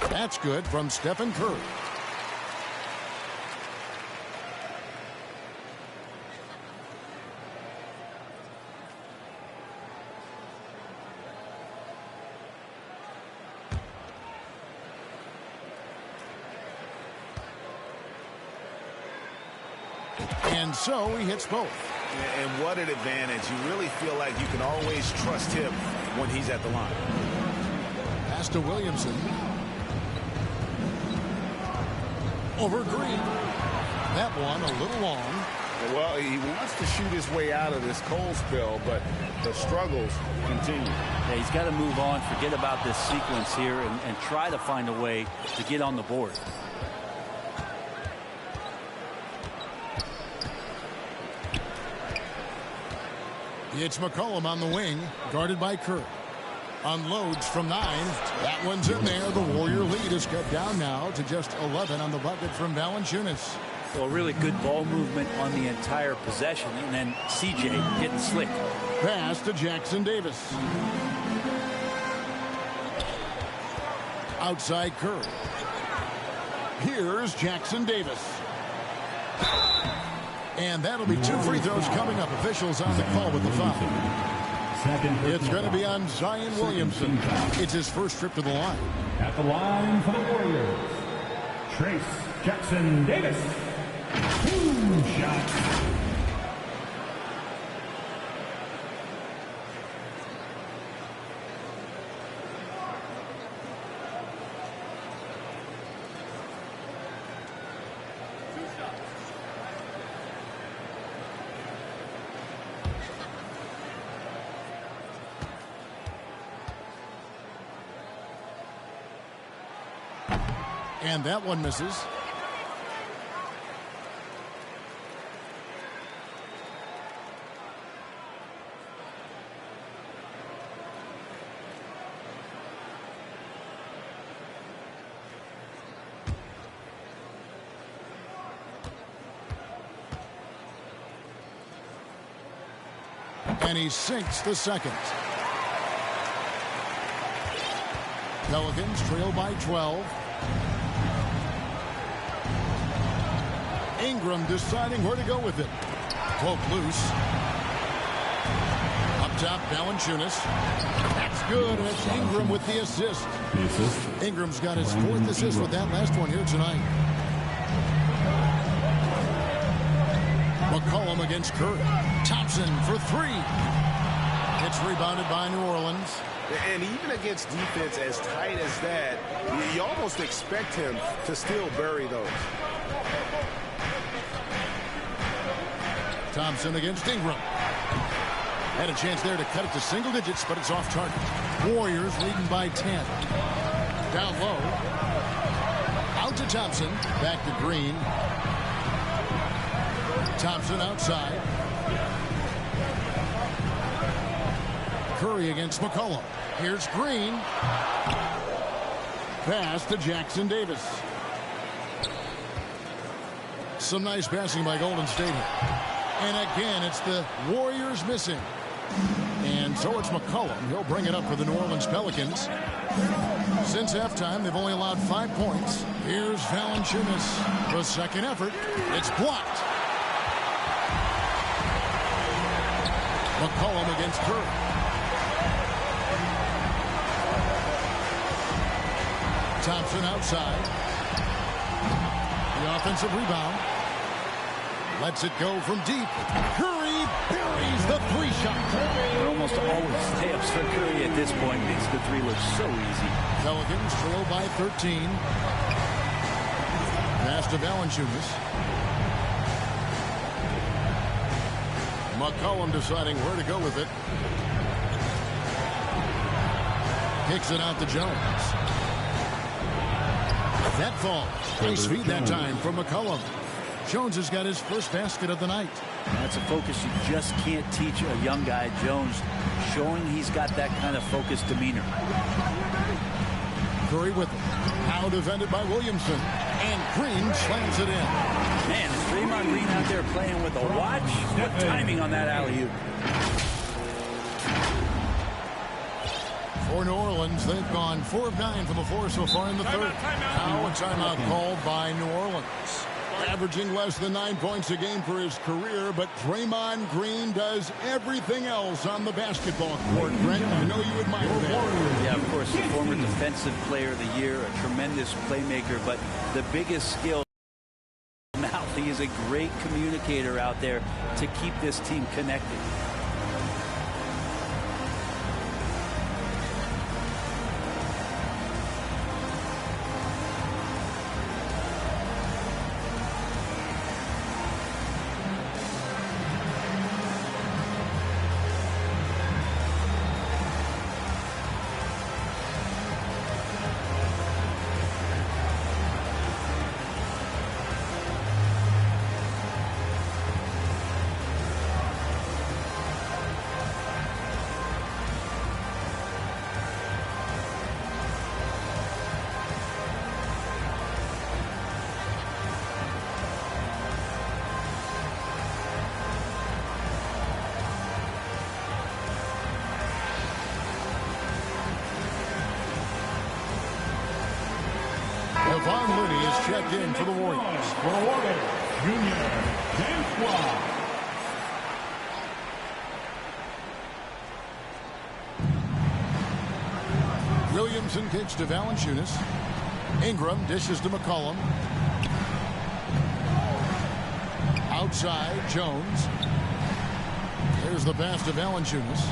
That's good from Stephen Curry. And so he hits both. And what an advantage. You really feel like you can always trust him when he's at the line. Pass to Williamson. Over Green. That one a little long. Well, he wants to shoot his way out of this cold spell, but the struggles continue. Yeah, he's got to move on, forget about this sequence here, and try to find a way to get on the board. It's McCollum on the wing, guarded by Curry. Unloads from 9. That one's in there. The Warrior lead is cut down now to just 11 on the bucket from Valanciunas. Well, really good ball movement on the entire possession, and then C.J. getting slick. Pass to Jackson Davis. Outside Curry. Here's Jackson Davis. And that'll be 2 free throws coming up. Officials on the call with the foul. It's going to be on Zion Williamson. It's his first trip to the line. At the line for the Warriors, Trace Jackson Davis. 2 shots. And that one misses. And he sinks the second. Pelicans trail by 12. Ingram deciding where to go with it. Poke loose. Up top, Valanciunas. That's good, and it's Ingram with the assist. Ingram's got his 4th assist with that last one here tonight. McCollum against Curry. Thompson for 3. It's rebounded by New Orleans. And even against defense as tight as that, you almost expect him to still bury those. Thompson against Ingram. Had a chance there to cut it to single digits, but it's off target. Warriors leading by 10. Down low. Out to Thompson. Back to Green. Thompson outside. Curry against McCollum. Here's Green. Pass to Jackson Davis. Some nice passing by Golden State here. And again, it's the Warriors missing. And so it's McCollum. He'll bring it up for the New Orleans Pelicans. Since halftime, they've only allowed 5 points. Here's Valanciunas. The second effort. It's blocked. McCollum against Curry. Thompson outside. The offensive rebound. Lets it go from deep. Curry buries the 3-shot. It almost always layups for Curry at this point. Makes the 3 look so easy. Pelicans trail by 13. Pass to Valanciunas. McCollum deciding where to go with it. Kicks it out to Jones. That falls. Nice feed that time from McCollum. Jones has got his first basket of the night. That's a focus you just can't teach a young guy. Jones showing he's got that kind of focused demeanor. Curry with it. Now defended by Williamson. And Green slams it in. Man, is Draymond Green out there playing with a watch? What timing on that alley-oop. For New Orleans, they've gone 4 of 9 from the floor so far in the third. Now a timeout called by New Orleans. Averaging less than 9 points a game for his career, but Draymond Green does everything else on the basketball court. Brent, I know you admire that. Yeah, of course, the former defensive player of the year, a tremendous playmaker, but the biggest skill, mouth. He is a great communicator out there to keep this team connected. Von Looney is checked in for the Warriors. For the Warriors, Junior James. Williamson kicks to Valanciunas. Ingram dishes to McCollum. Outside, Jones. There's the pass to Valanciunas.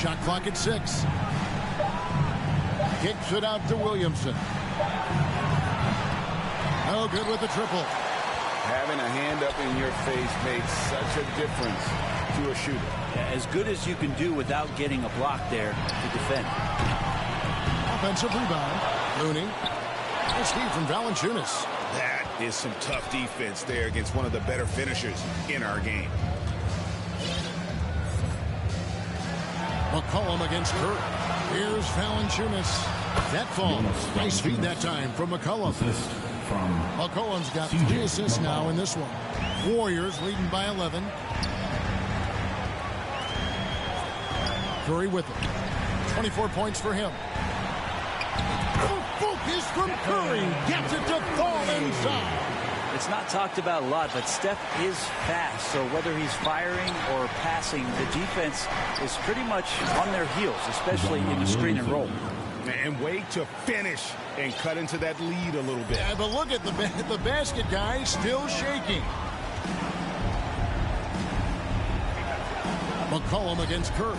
Shot clock at 6. Kicks it out to Williamson. No good with the triple. Having a hand up in your face makes such a difference to a shooter. Yeah, as good as you can do without getting a block there to defend. Offensive rebound. Looney. Nice feed from Valanciunas. That is some tough defense there against one of the better finishers in our game. McCollum against Curry. Here's Valanciunas. That falls. Nice feed that time from McCollum. McCollum's got 3 assists now in this one. Warriors leading by 11. Curry with it. 24 points for him. Focus from Curry. Gets it to fall inside. It's not talked about a lot, but Steph is fast. So whether he's firing or passing, the defense is pretty much on their heels, especially in the screen and roll. And wait to finish and cut into that lead a little bit. Yeah, but look at the basket guy still shaking. McCollum against Curry.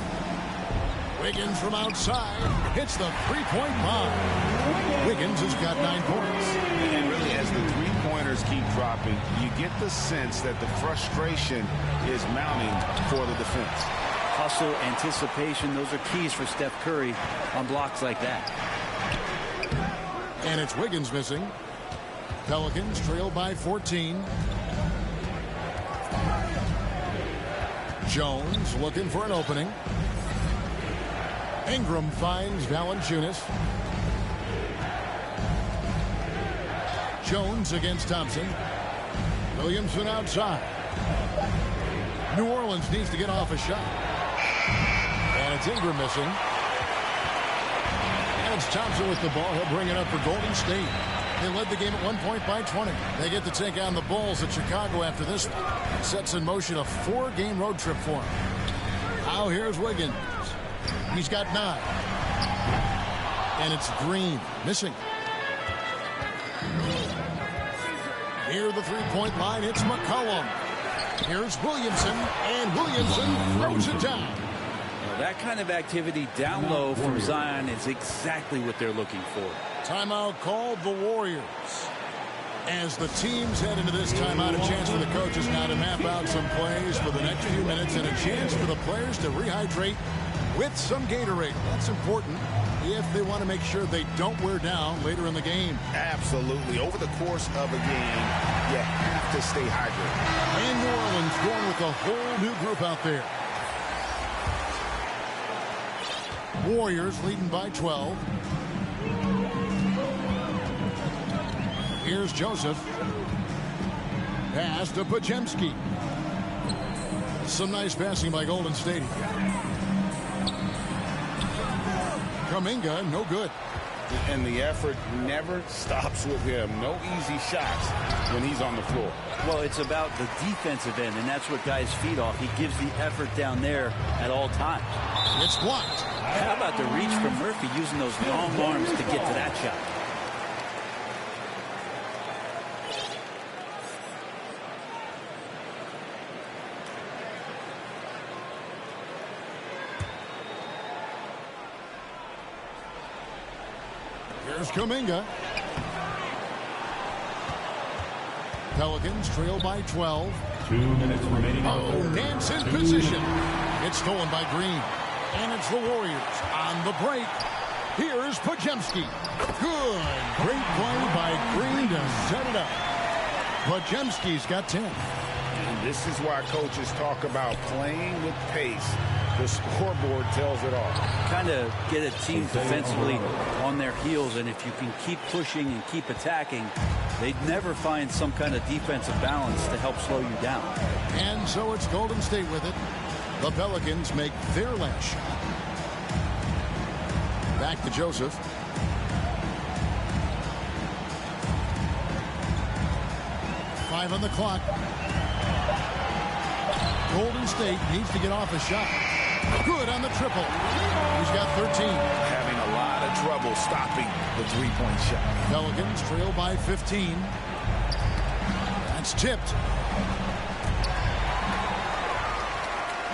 Wiggins from outside hits the three-point line. Wiggins has got 9 points. And really, as the three-pointers keep dropping, you get the sense that the frustration is mounting for the defense. Hustle, anticipation, those are keys for Steph Curry on blocks like that. And it's Wiggins missing. Pelicans trail by 14. Jones looking for an opening. Ingram finds Valanciunas. Jones against Thompson. Williamson outside. New Orleans needs to get off a shot. And it's Ingram missing. And it's Thompson with the ball. He'll bring it up for Golden State. They led the game at 1 point by 20. They get to take on the Bulls at Chicago after this one. Sets in motion a 4-game road trip for them. Now here's Wiggins. He's got 9. And it's Green missing. Near the three-point line, it's McCollum. Here's Williamson, and Williamson throws it down. Well, that kind of activity down low from Zion is exactly what they're looking for. Timeout called the Warriors. As the teams head into this timeout, a chance for the coaches now to map out some plays for the next few minutes and a chance for the players to rehydrate with some Gatorade. That's important if they want to make sure they don't wear down later in the game. Absolutely. Over the course of a game, you have to stay hydrated. And New Orleans going with a whole new group out there. Warriors leading by 12. Here's Joseph. Pass to Podziemski. Some nice passing by Golden State. Kuminga, no good. And the effort never stops with him. No easy shots when he's on the floor. Well, it's about the defensive end, and that's what guys feed off. He gives the effort down there at all times. It's blocked. How about the reach from Murphy using those long arms to get to that shot? Here's Kuminga. Pelicans trail by 12. 2 minutes remaining. Oh, Nance in position. It's stolen by Green. And it's the Warriors on the break. Here's Podziemski. Good. Great play by Green to set it up. Podziemski's got 10. And this is why coaches talk about playing with pace. The scoreboard tells it all. Kind of get a team defensively on their heels, and if you can keep pushing and keep attacking, they'd never find some kind of defensive balance to help slow you down. And so it's Golden State with it. The Pelicans make their last shot. Back to Joseph. Five on the clock. Golden State needs to get off a shot. Good on the triple. He's got 13. Having a lot of trouble stopping the three-point shot. Pelicans trail by 15. That's tipped.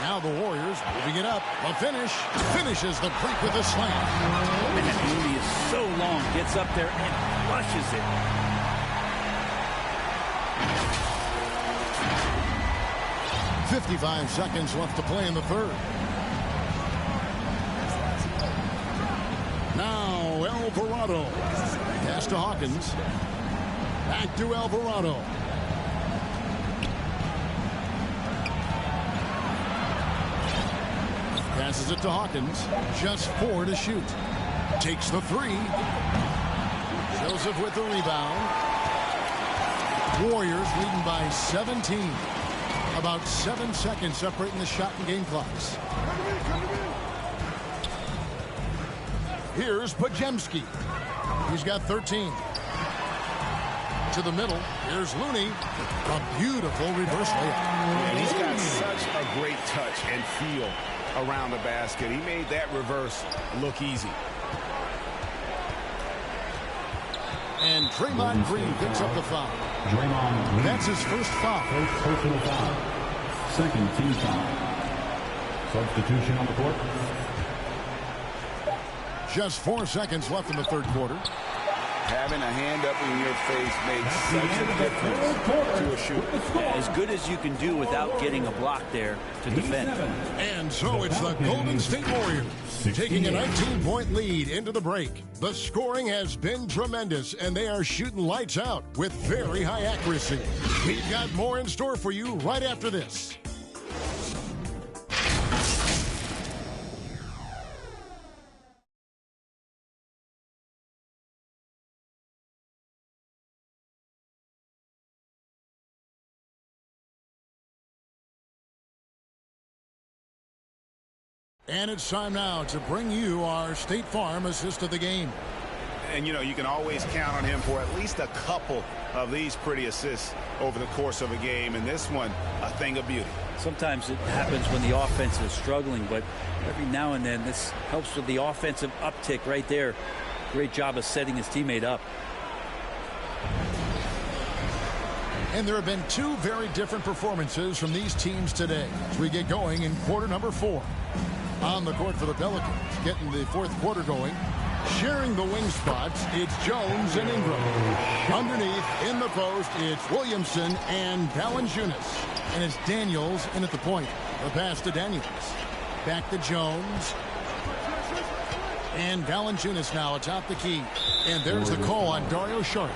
Now the Warriors moving it up. The finish. Finishes the break with a slam. And that beauty is so long. Gets up there and flushes it. 55 seconds left to play in the third. Now Alvarado. Pass to Hawkins. Back to Alvarado. Passes it to Hawkins. Just 4 to shoot. Takes the 3. Joseph with the rebound. Warriors leading by 17. About 7 seconds separating the shot and game clocks. Here's Pajemski. He's got 13. To the middle. Here's Looney. A beautiful reverse layup. And he's got such a great touch and feel around the basket. He made that reverse look easy. And Draymond Green picks up the foul. Draymond Green. That's his first foul. First personal foul. Second team foul. Substitution on the court. Just 4 seconds left in the third quarter. Having a hand up in your face makes such a difference to a shooter. As good as you can do without getting a block there to defend. And so it's the Golden State Warriors taking a 19-point lead into the break. The scoring has been tremendous, and they are shooting lights out with very high accuracy. We've got more in store for you right after this. And it's time now to bring you our State Farm assist of the game. And, you know, you can always count on him for at least a couple of these pretty assists over the course of a game. And this one, a thing of beauty. Sometimes it happens when the offense is struggling, but every now and then this helps with the offensive uptick right there. Great job of setting his teammate up. And there have been two very different performances from these teams today as we get going in quarter number 4. On the court for the Pelicans, getting the fourth quarter going. Sharing the wing spots, it's Jones and Ingram. Underneath, in the post, it's Williamson and Valanciunas. And it's Daniels in at the point. The pass to Daniels. Back to Jones. And Valanciunas now atop the key. And there's the call on Dario Saric.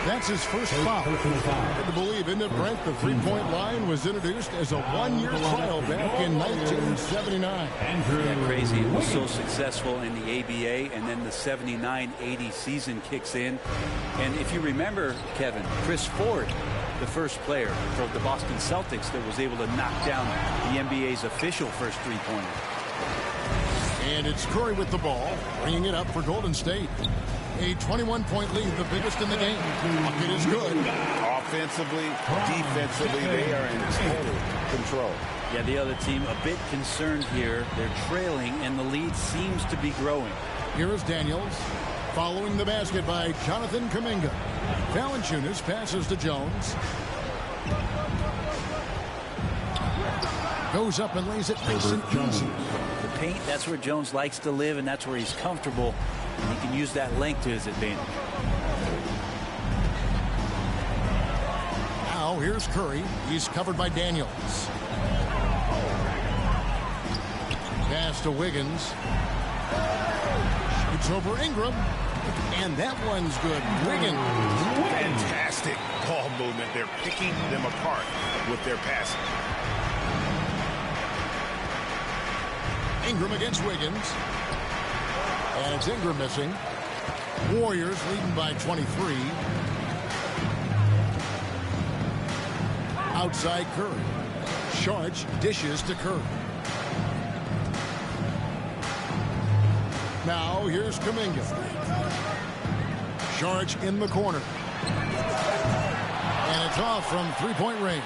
That's his first foul. Hard to believe, isn't it, Brent? The three-point line was introduced as a one-year trial back in 1979. Yeah, crazy. It was so successful in the ABA, and then the 79-80 season kicks in. And if you remember, Kevin, Chris Ford, the first player for the Boston Celtics that was able to knock down the NBA's official first three-pointer. And it's Curry with the ball, bringing it up for Golden State. A 21-point lead, the biggest in the game. It is good. Offensively, defensively, they are in total control. Yeah, the other team a bit concerned here. They're trailing, and the lead seems to be growing. Here is Daniels, following the basket by Jonathan Kuminga. Valanciunas passes to Jones. Goes up and lays it nice and easy. Paint, that's where Jones likes to live, and that's where he's comfortable, and he can use that length to his advantage. Now here's Curry. He's covered by Daniels. Pass to Wiggins. Shoots over Ingram, and that one's good. Wiggins. Fantastic ball movement. They're picking them apart with their passing. Ingram against Wiggins. And it's Ingram missing. Warriors leading by 23. Outside Curry. Saric dishes to Curry. Now here's Kuminga. Saric in the corner. And it's off from three-point range.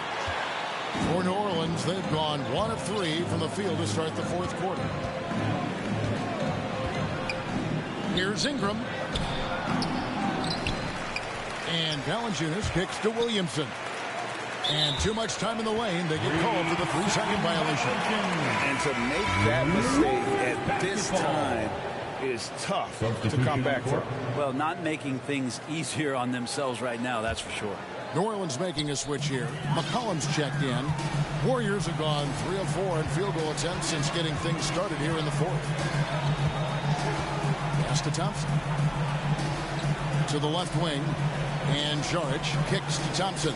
For New Orleans, they've gone 1 of 3 from the field to start the fourth quarter. Here's Ingram. And Valanciunas kicks to Williamson. And too much time in the lane. They get called for the 3-second violation. And to make that mistake at this time is tough to come back from. Well, not making things easier on themselves right now, that's for sure. New Orleans making a switch here. McCollum's checked in. Warriors have gone 3 of 4 in field goal attempts since getting things started here in the fourth. Pass to Thompson. To the left wing. And Saric kicks to Thompson.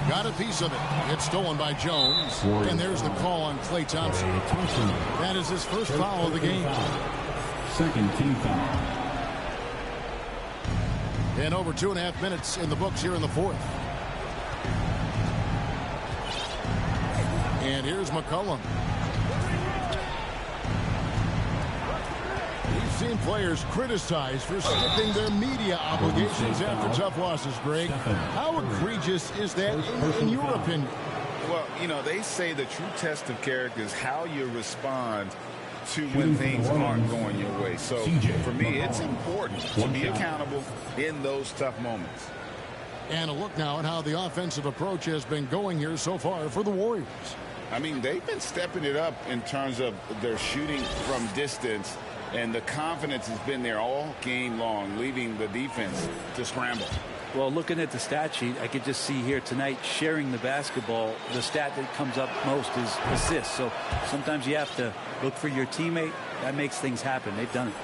Got a piece of it. It's stolen by Jones. And there's the call on Klay Thompson. That is his first foul of the game. Second team foul. And over 2.5 minutes in the books here in the fourth. And here's McCollum. same players criticized for skipping their media obligations after tough losses, Greg. How egregious is that in your opinion? Well, you know, they say the true test of character is how you respond to when things aren't going your way. So for me, it's important to be accountable in those tough moments. And a look now at how the offensive approach has been going here so far for the Warriors. I mean, they've been stepping it up in terms of their shooting from distance, and the confidence has been there all game long, leaving the defense to scramble. Well, looking at the stat sheet, I could just see here tonight sharing the basketball. The stat that comes up most is assists. So sometimes you have to look for your teammate. That makes things happen. They've done it.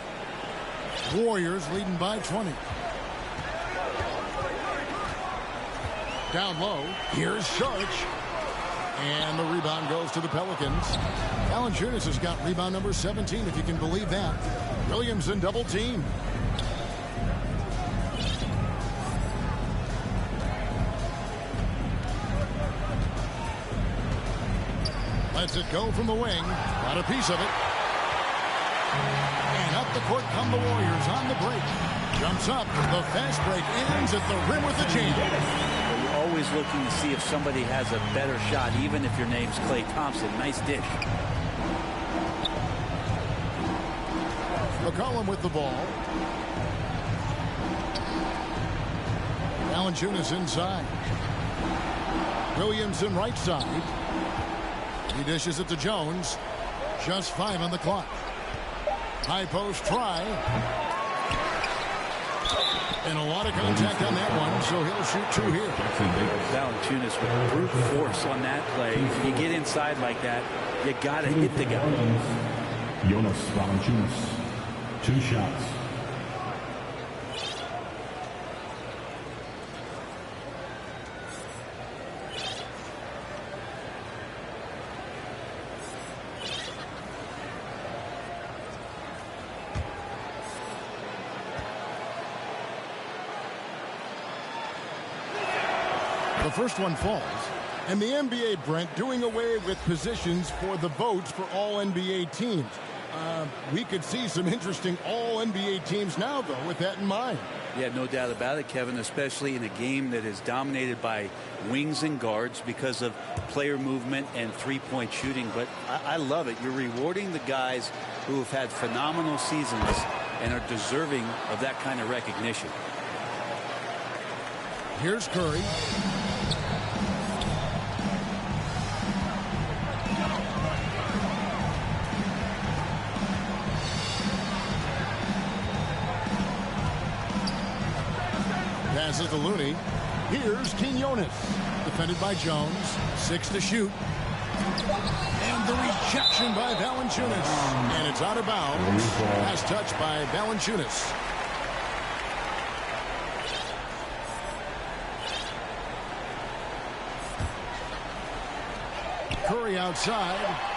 Warriors leading by 20. Down low. Here's Sharch. And the rebound goes to the Pelicans. Valanciunas has got rebound number 17, if you can believe that. Williamson double team. Lets it go from the wing. Got a piece of it. And up the court come the Warriors on the break. Jumps up. The fast break ends at the rim with the jam. Always looking to see if somebody has a better shot, even if your name's Klay Thompson. Nice dish. McCollum with the ball. Valanciunas inside. Williamson right side. He dishes it to Jones. Just 5 on the clock. High post try. And a lot of contact on that one, so he'll shoot 2 here. Valanciunas with brute force on that play. If you get inside like that, you got to hit the guy. Jonas Valanciunas, 2 shots. The first one falls. And the NBA, Brent, doing away with positions for the votes for all NBA teams. We could see some interesting all NBA teams now, though, with that in mind. Yeah, no doubt about it, Kevin, especially in a game that is dominated by wings and guards because of player movement and three-point shooting. But I love it. You're rewarding the guys who have had phenomenal seasons and are deserving of that kind of recognition. Here's Curry. Passes to Looney. Here's Quinones. Defended by Jones. 6 to shoot. And the rejection by Valanciunas. And it's out of bounds. Last touch by Valanciunas. Curry outside.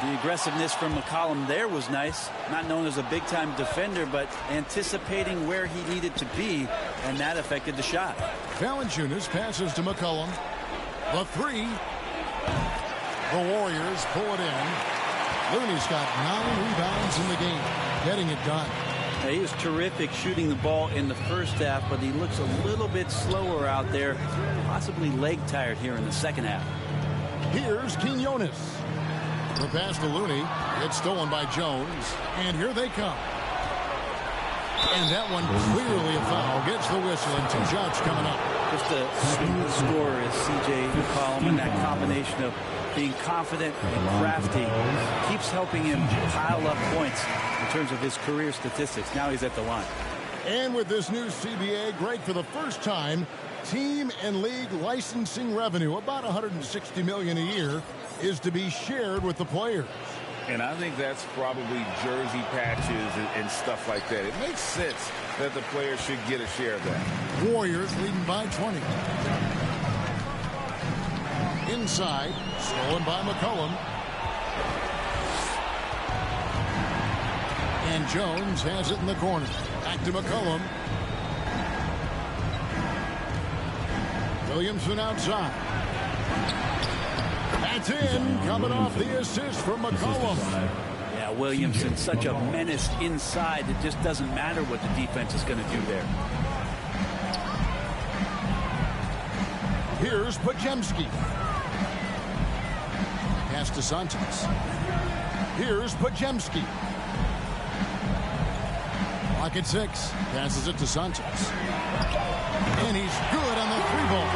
The aggressiveness from McCollum there was nice. Not known as a big-time defender, but anticipating where he needed to be, and that affected the shot. Valanciunas passes to McCollum. The 3. The Warriors pull it in. Looney's got 9 rebounds in the game, getting it done. He was terrific shooting the ball in the first half, but he looks a little bit slower out there, possibly leg-tired here in the second half. Here's Quinones. The pass to Looney. It's stolen by Jones. And here they come. And that one clearly a foul. Gets the whistle, and 2 shots coming up. Just a smooth scorer is C.J. McCollum, and that combination of being confident and crafty keeps helping him pile up points in terms of his career statistics. Now he's at the line. And with this new CBA, Greg, for the first time, team and league licensing revenue, about $160 million a year, is to be shared with the players. And I think that's probably jersey patches and stuff like that. It makes sense that the players should get a share of that. Warriors leading by 20. Inside, stolen by McCollum. And Jones has it in the corner. Back to McCollum. Williamson outside. That's in, coming off the assist from McCollum. Yeah, Williamson, such a menace inside. It just doesn't matter what the defense is going to do there. Here's Pajemski. Pass to Santos. Here's Pajemski. Lock at 6. Passes it to Santos. And he's good on the 3-ball.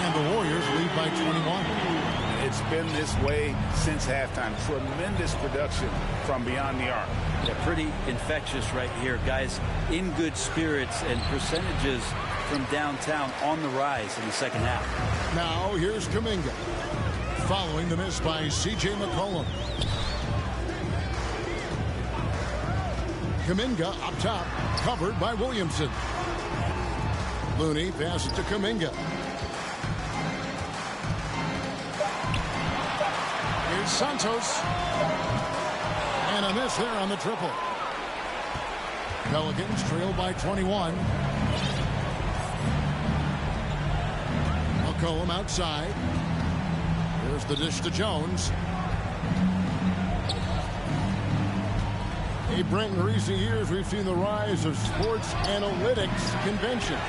And the Warriors lead by 21. It's been this way since halftime. Tremendous production from beyond the arc. Yeah, pretty infectious right here. Guys in good spirits, and percentages from downtown on the rise in the second half. Now here's Kuminga. Following the miss by C.J. McCollum. Kuminga up top, covered by Williamson. Looney passes to Kuminga. Here's Santos. And a miss there on the triple. Pelicans trail by 21. McCollum outside. Here's the dish to Jones. Hey, Brent, in recent years, we've seen the rise of sports analytics conventions,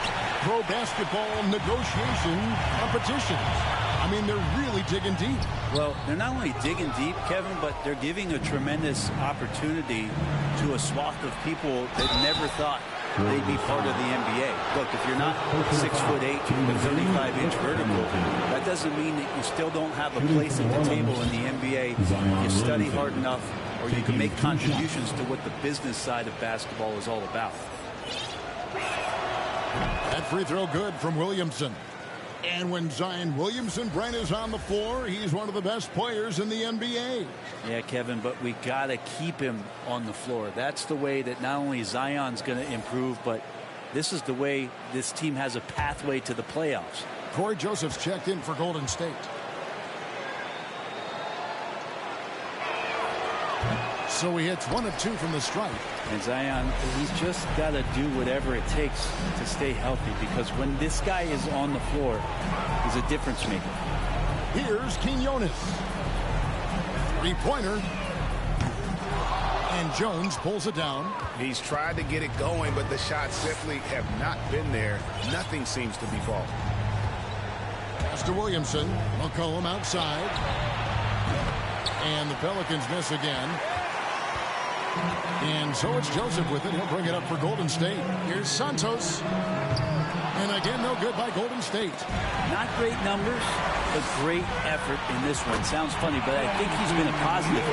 pro basketball negotiation competitions. I mean, they're really digging deep. Well, they're not only digging deep, Kevin, but they're giving a tremendous opportunity to a swath of people that never thought they'd be part of the NBA. Look, if you're not 6'8" and 35-inch vertical, that doesn't mean that you still don't have a place at the table in the NBA. You study hard enough, or you can make contributions to what the business side of basketball is all about. That free throw good from Williamson. And when Zion Williamson, Brent, is on the floor, he's one of the best players in the NBA. Yeah, Kevin, but we got to keep him on the floor. That's the way that not only Zion's going to improve, but this is the way this team has a pathway to the playoffs. Corey Joseph's checked in for Golden State. So he hits 1 of 2 from the stripe. And Zion, he's just got to do whatever it takes to stay healthy, because when this guy is on the floor, he's a difference maker. Here's Quinones. 3-pointer. And Jones pulls it down. He's tried to get it going, but the shots simply have not been there. Nothing seems to be falling. Pass to Williamson. McCollum outside. And the Pelicans miss again. And so it's Joseph with it. He'll bring it up for Golden State. Here's Santos. And again, no good by Golden State. Not great numbers, but great effort in this one. Sounds funny, but I think he's been a positive.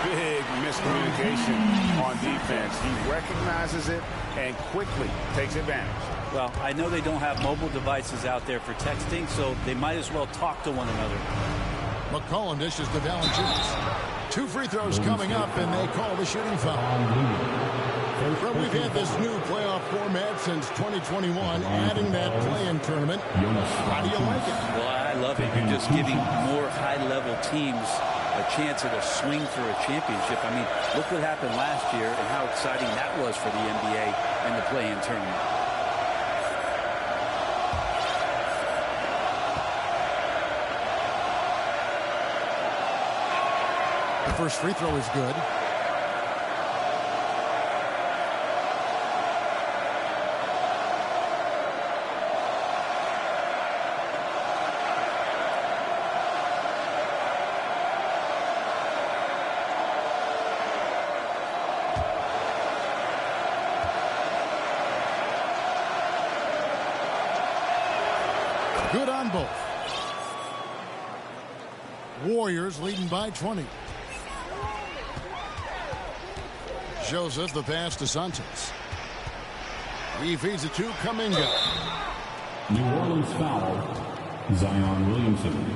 Big miscommunication on defense. He recognizes it and quickly takes advantage. Well, I know they don't have mobile devices out there for texting, so they might as well talk to one another. McCollum dishes to Valanciunas. 2 free throws coming up, and they call the shooting foul. But we've had this new playoff format since 2021, adding that play-in tournament. How do you like it? Well, I love it. You're just giving more high-level teams a chance at a swing for a championship. I mean, look what happened last year and how exciting that was for the NBA and the play-in tournament. First free throw is good. Good on both. Warriors leading by 20. Joseph, the pass to Santos. He feeds it to Kuminga. New Orleans foul. Zion Williamson.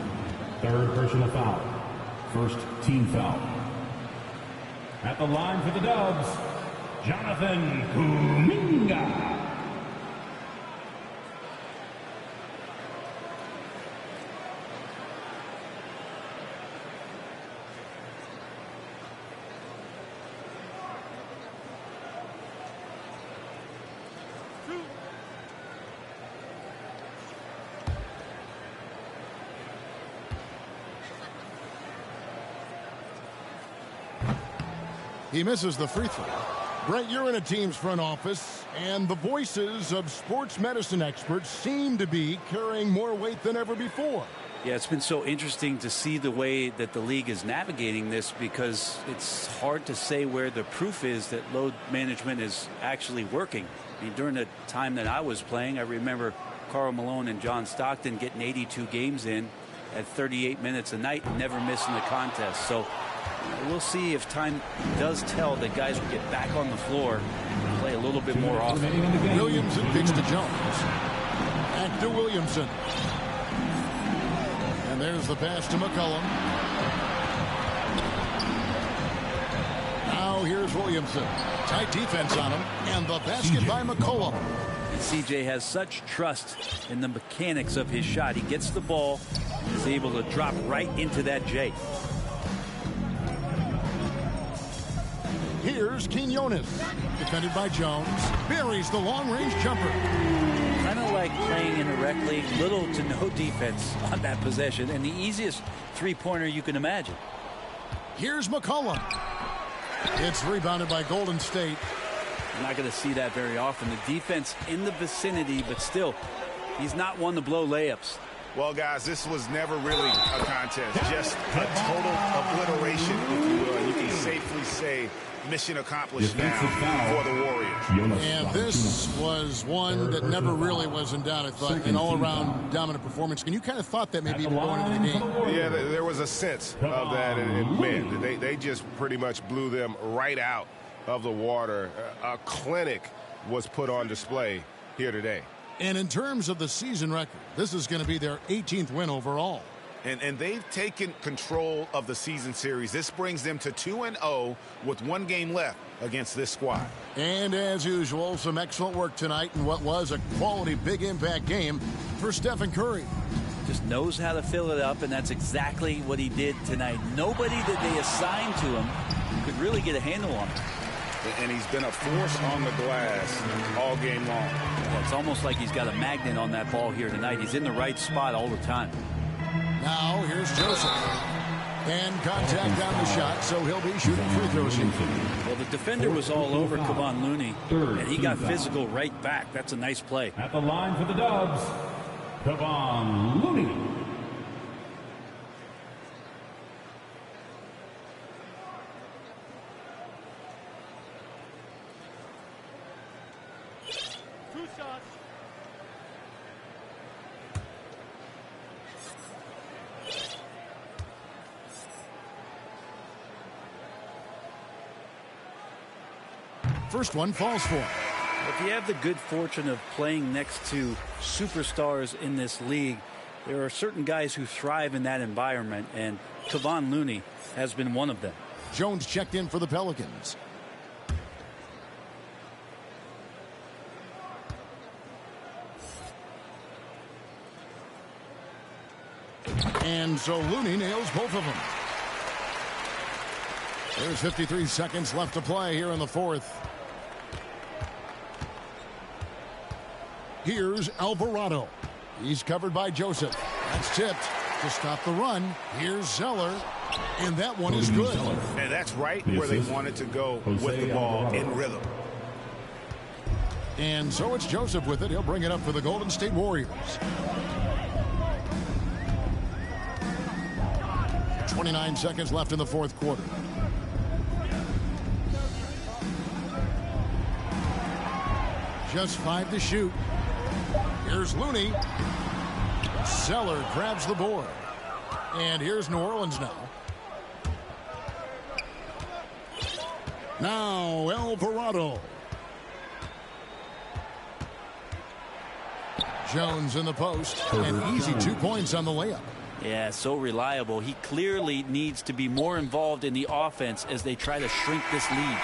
3rd personal foul. 1st team foul. At the line for the Dubs, Jan.10 Kuminga. He misses the free throw. Brent, you're in a team's front office, and the voices of sports medicine experts seem to be carrying more weight than ever before. Yeah, it's been so interesting to see the way that the league is navigating this, because it's hard to say where the proof is that load management is actually working. I mean, during the time that I was playing, I remember Karl Malone and John Stockton getting 82 games in at 38 minutes a night and never missing a contest. So we'll see if time does tell that guys will get back on the floor and play a little bit more often. Williamson kicks to Jones. Back to Williamson. And there's the pass to McCollum. Now here's Williamson. Tight defense on him. And the basket by McCollum. CJ has such trust in the mechanics of his shot. He gets the ball and is able to drop right into that J. Here's Quinones. Defended by Jones. Buries the long-range jumper. Kind of like playing in a rec league. Little to no defense on that possession. And the easiest three-pointer you can imagine. Here's McCollum. It's rebounded by Golden State. You're not going to see that very often. The defense in the vicinity, but still, he's not one to blow layups. Well, guys, this was never really a contest. Just a total obliteration, if you will. You can safely say mission accomplished now for the Warriors. And this was one that never really was in doubt, I thought. An all-around dominant performance. And you kind of thought that maybe going into the game. Yeah, there was a sense of that. And man, they just pretty much blew them right out of the water. A clinic was put on display here today. And in terms of the season record, this is going to be their 18th win overall. And they've taken control of the season series. This brings them to 2-0 with one game left against this squad. And as usual, some excellent work tonight in what was a quality big impact game for Stephen Curry. Just knows how to fill it up, and that's exactly what he did tonight. Nobody that they assigned to him could really get a handle on him. And he's been a force on the glass all game long. Yeah, it's almost like he's got a magnet on that ball here tonight. He's in the right spot all the time. Now here's Joseph. And contact on the shot, so he'll be shooting free throws here. Well, the defender was all over Kevon Looney, and he got physical right back. That's a nice play. At the line for the Dubs, Kevon Looney. First one falls for him. If you have the good fortune of playing next to superstars in this league, there are certain guys who thrive in that environment, and Kevon Looney has been one of them. Jones checked in for the Pelicans. And so Looney nails both of them. There's 53 seconds left to play here in the fourth. Here's Alvarado. He's covered by Joseph. That's tipped to stop the run. Here's Zeller. And that one is good. And that's right where they wanted to go with the ball in rhythm. And so it's Joseph with it. He'll bring it up for the Golden State Warriors. 29 seconds left in the fourth quarter. Just 5 to shoot. Here's Looney. Zeller grabs the board. And here's New Orleans now. Now Alvarado. Jones in the post. An easy 2 points on the layup. Yeah, so reliable. He clearly needs to be more involved in the offense as they try to shrink this lead.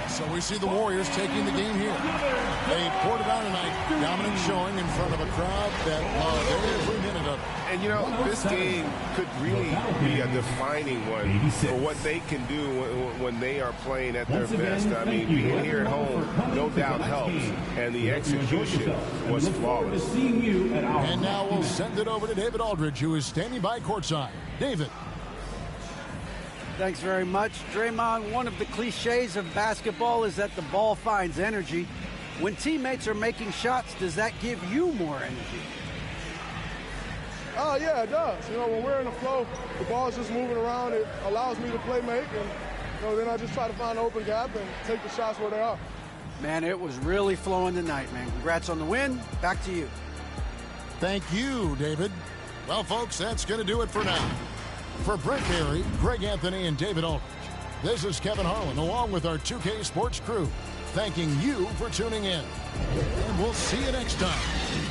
So we see the Warriors taking the game here. They poured it on tonight. Dominant showing in front of a crowd that loved every minute of it. And, you know, this game could really be a defining one for what they can do when they are playing at their best. I mean, being here at home, no doubt helps. And the execution was flawless. And now we'll send it over to David Aldridge, who is standing by courtside. David. Thanks very much. Draymond, one of the cliches of basketball is that the ball finds energy. When teammates are making shots, does that give you more energy? Oh, yeah, it does. You know, when we're in the flow, the ball's just moving around. It allows me to play make, and then I just try to find an open gap and take the shots where they are. Man, it was really flowing tonight, man. Congrats on the win. Back to you. Thank you, David. Well, folks, that's going to do it for now. For Brent Barry, Greg Anthony, and David Aldridge, this is Kevin Harlan, along with our 2K Sports crew, thanking you for tuning in. And we'll see you next time.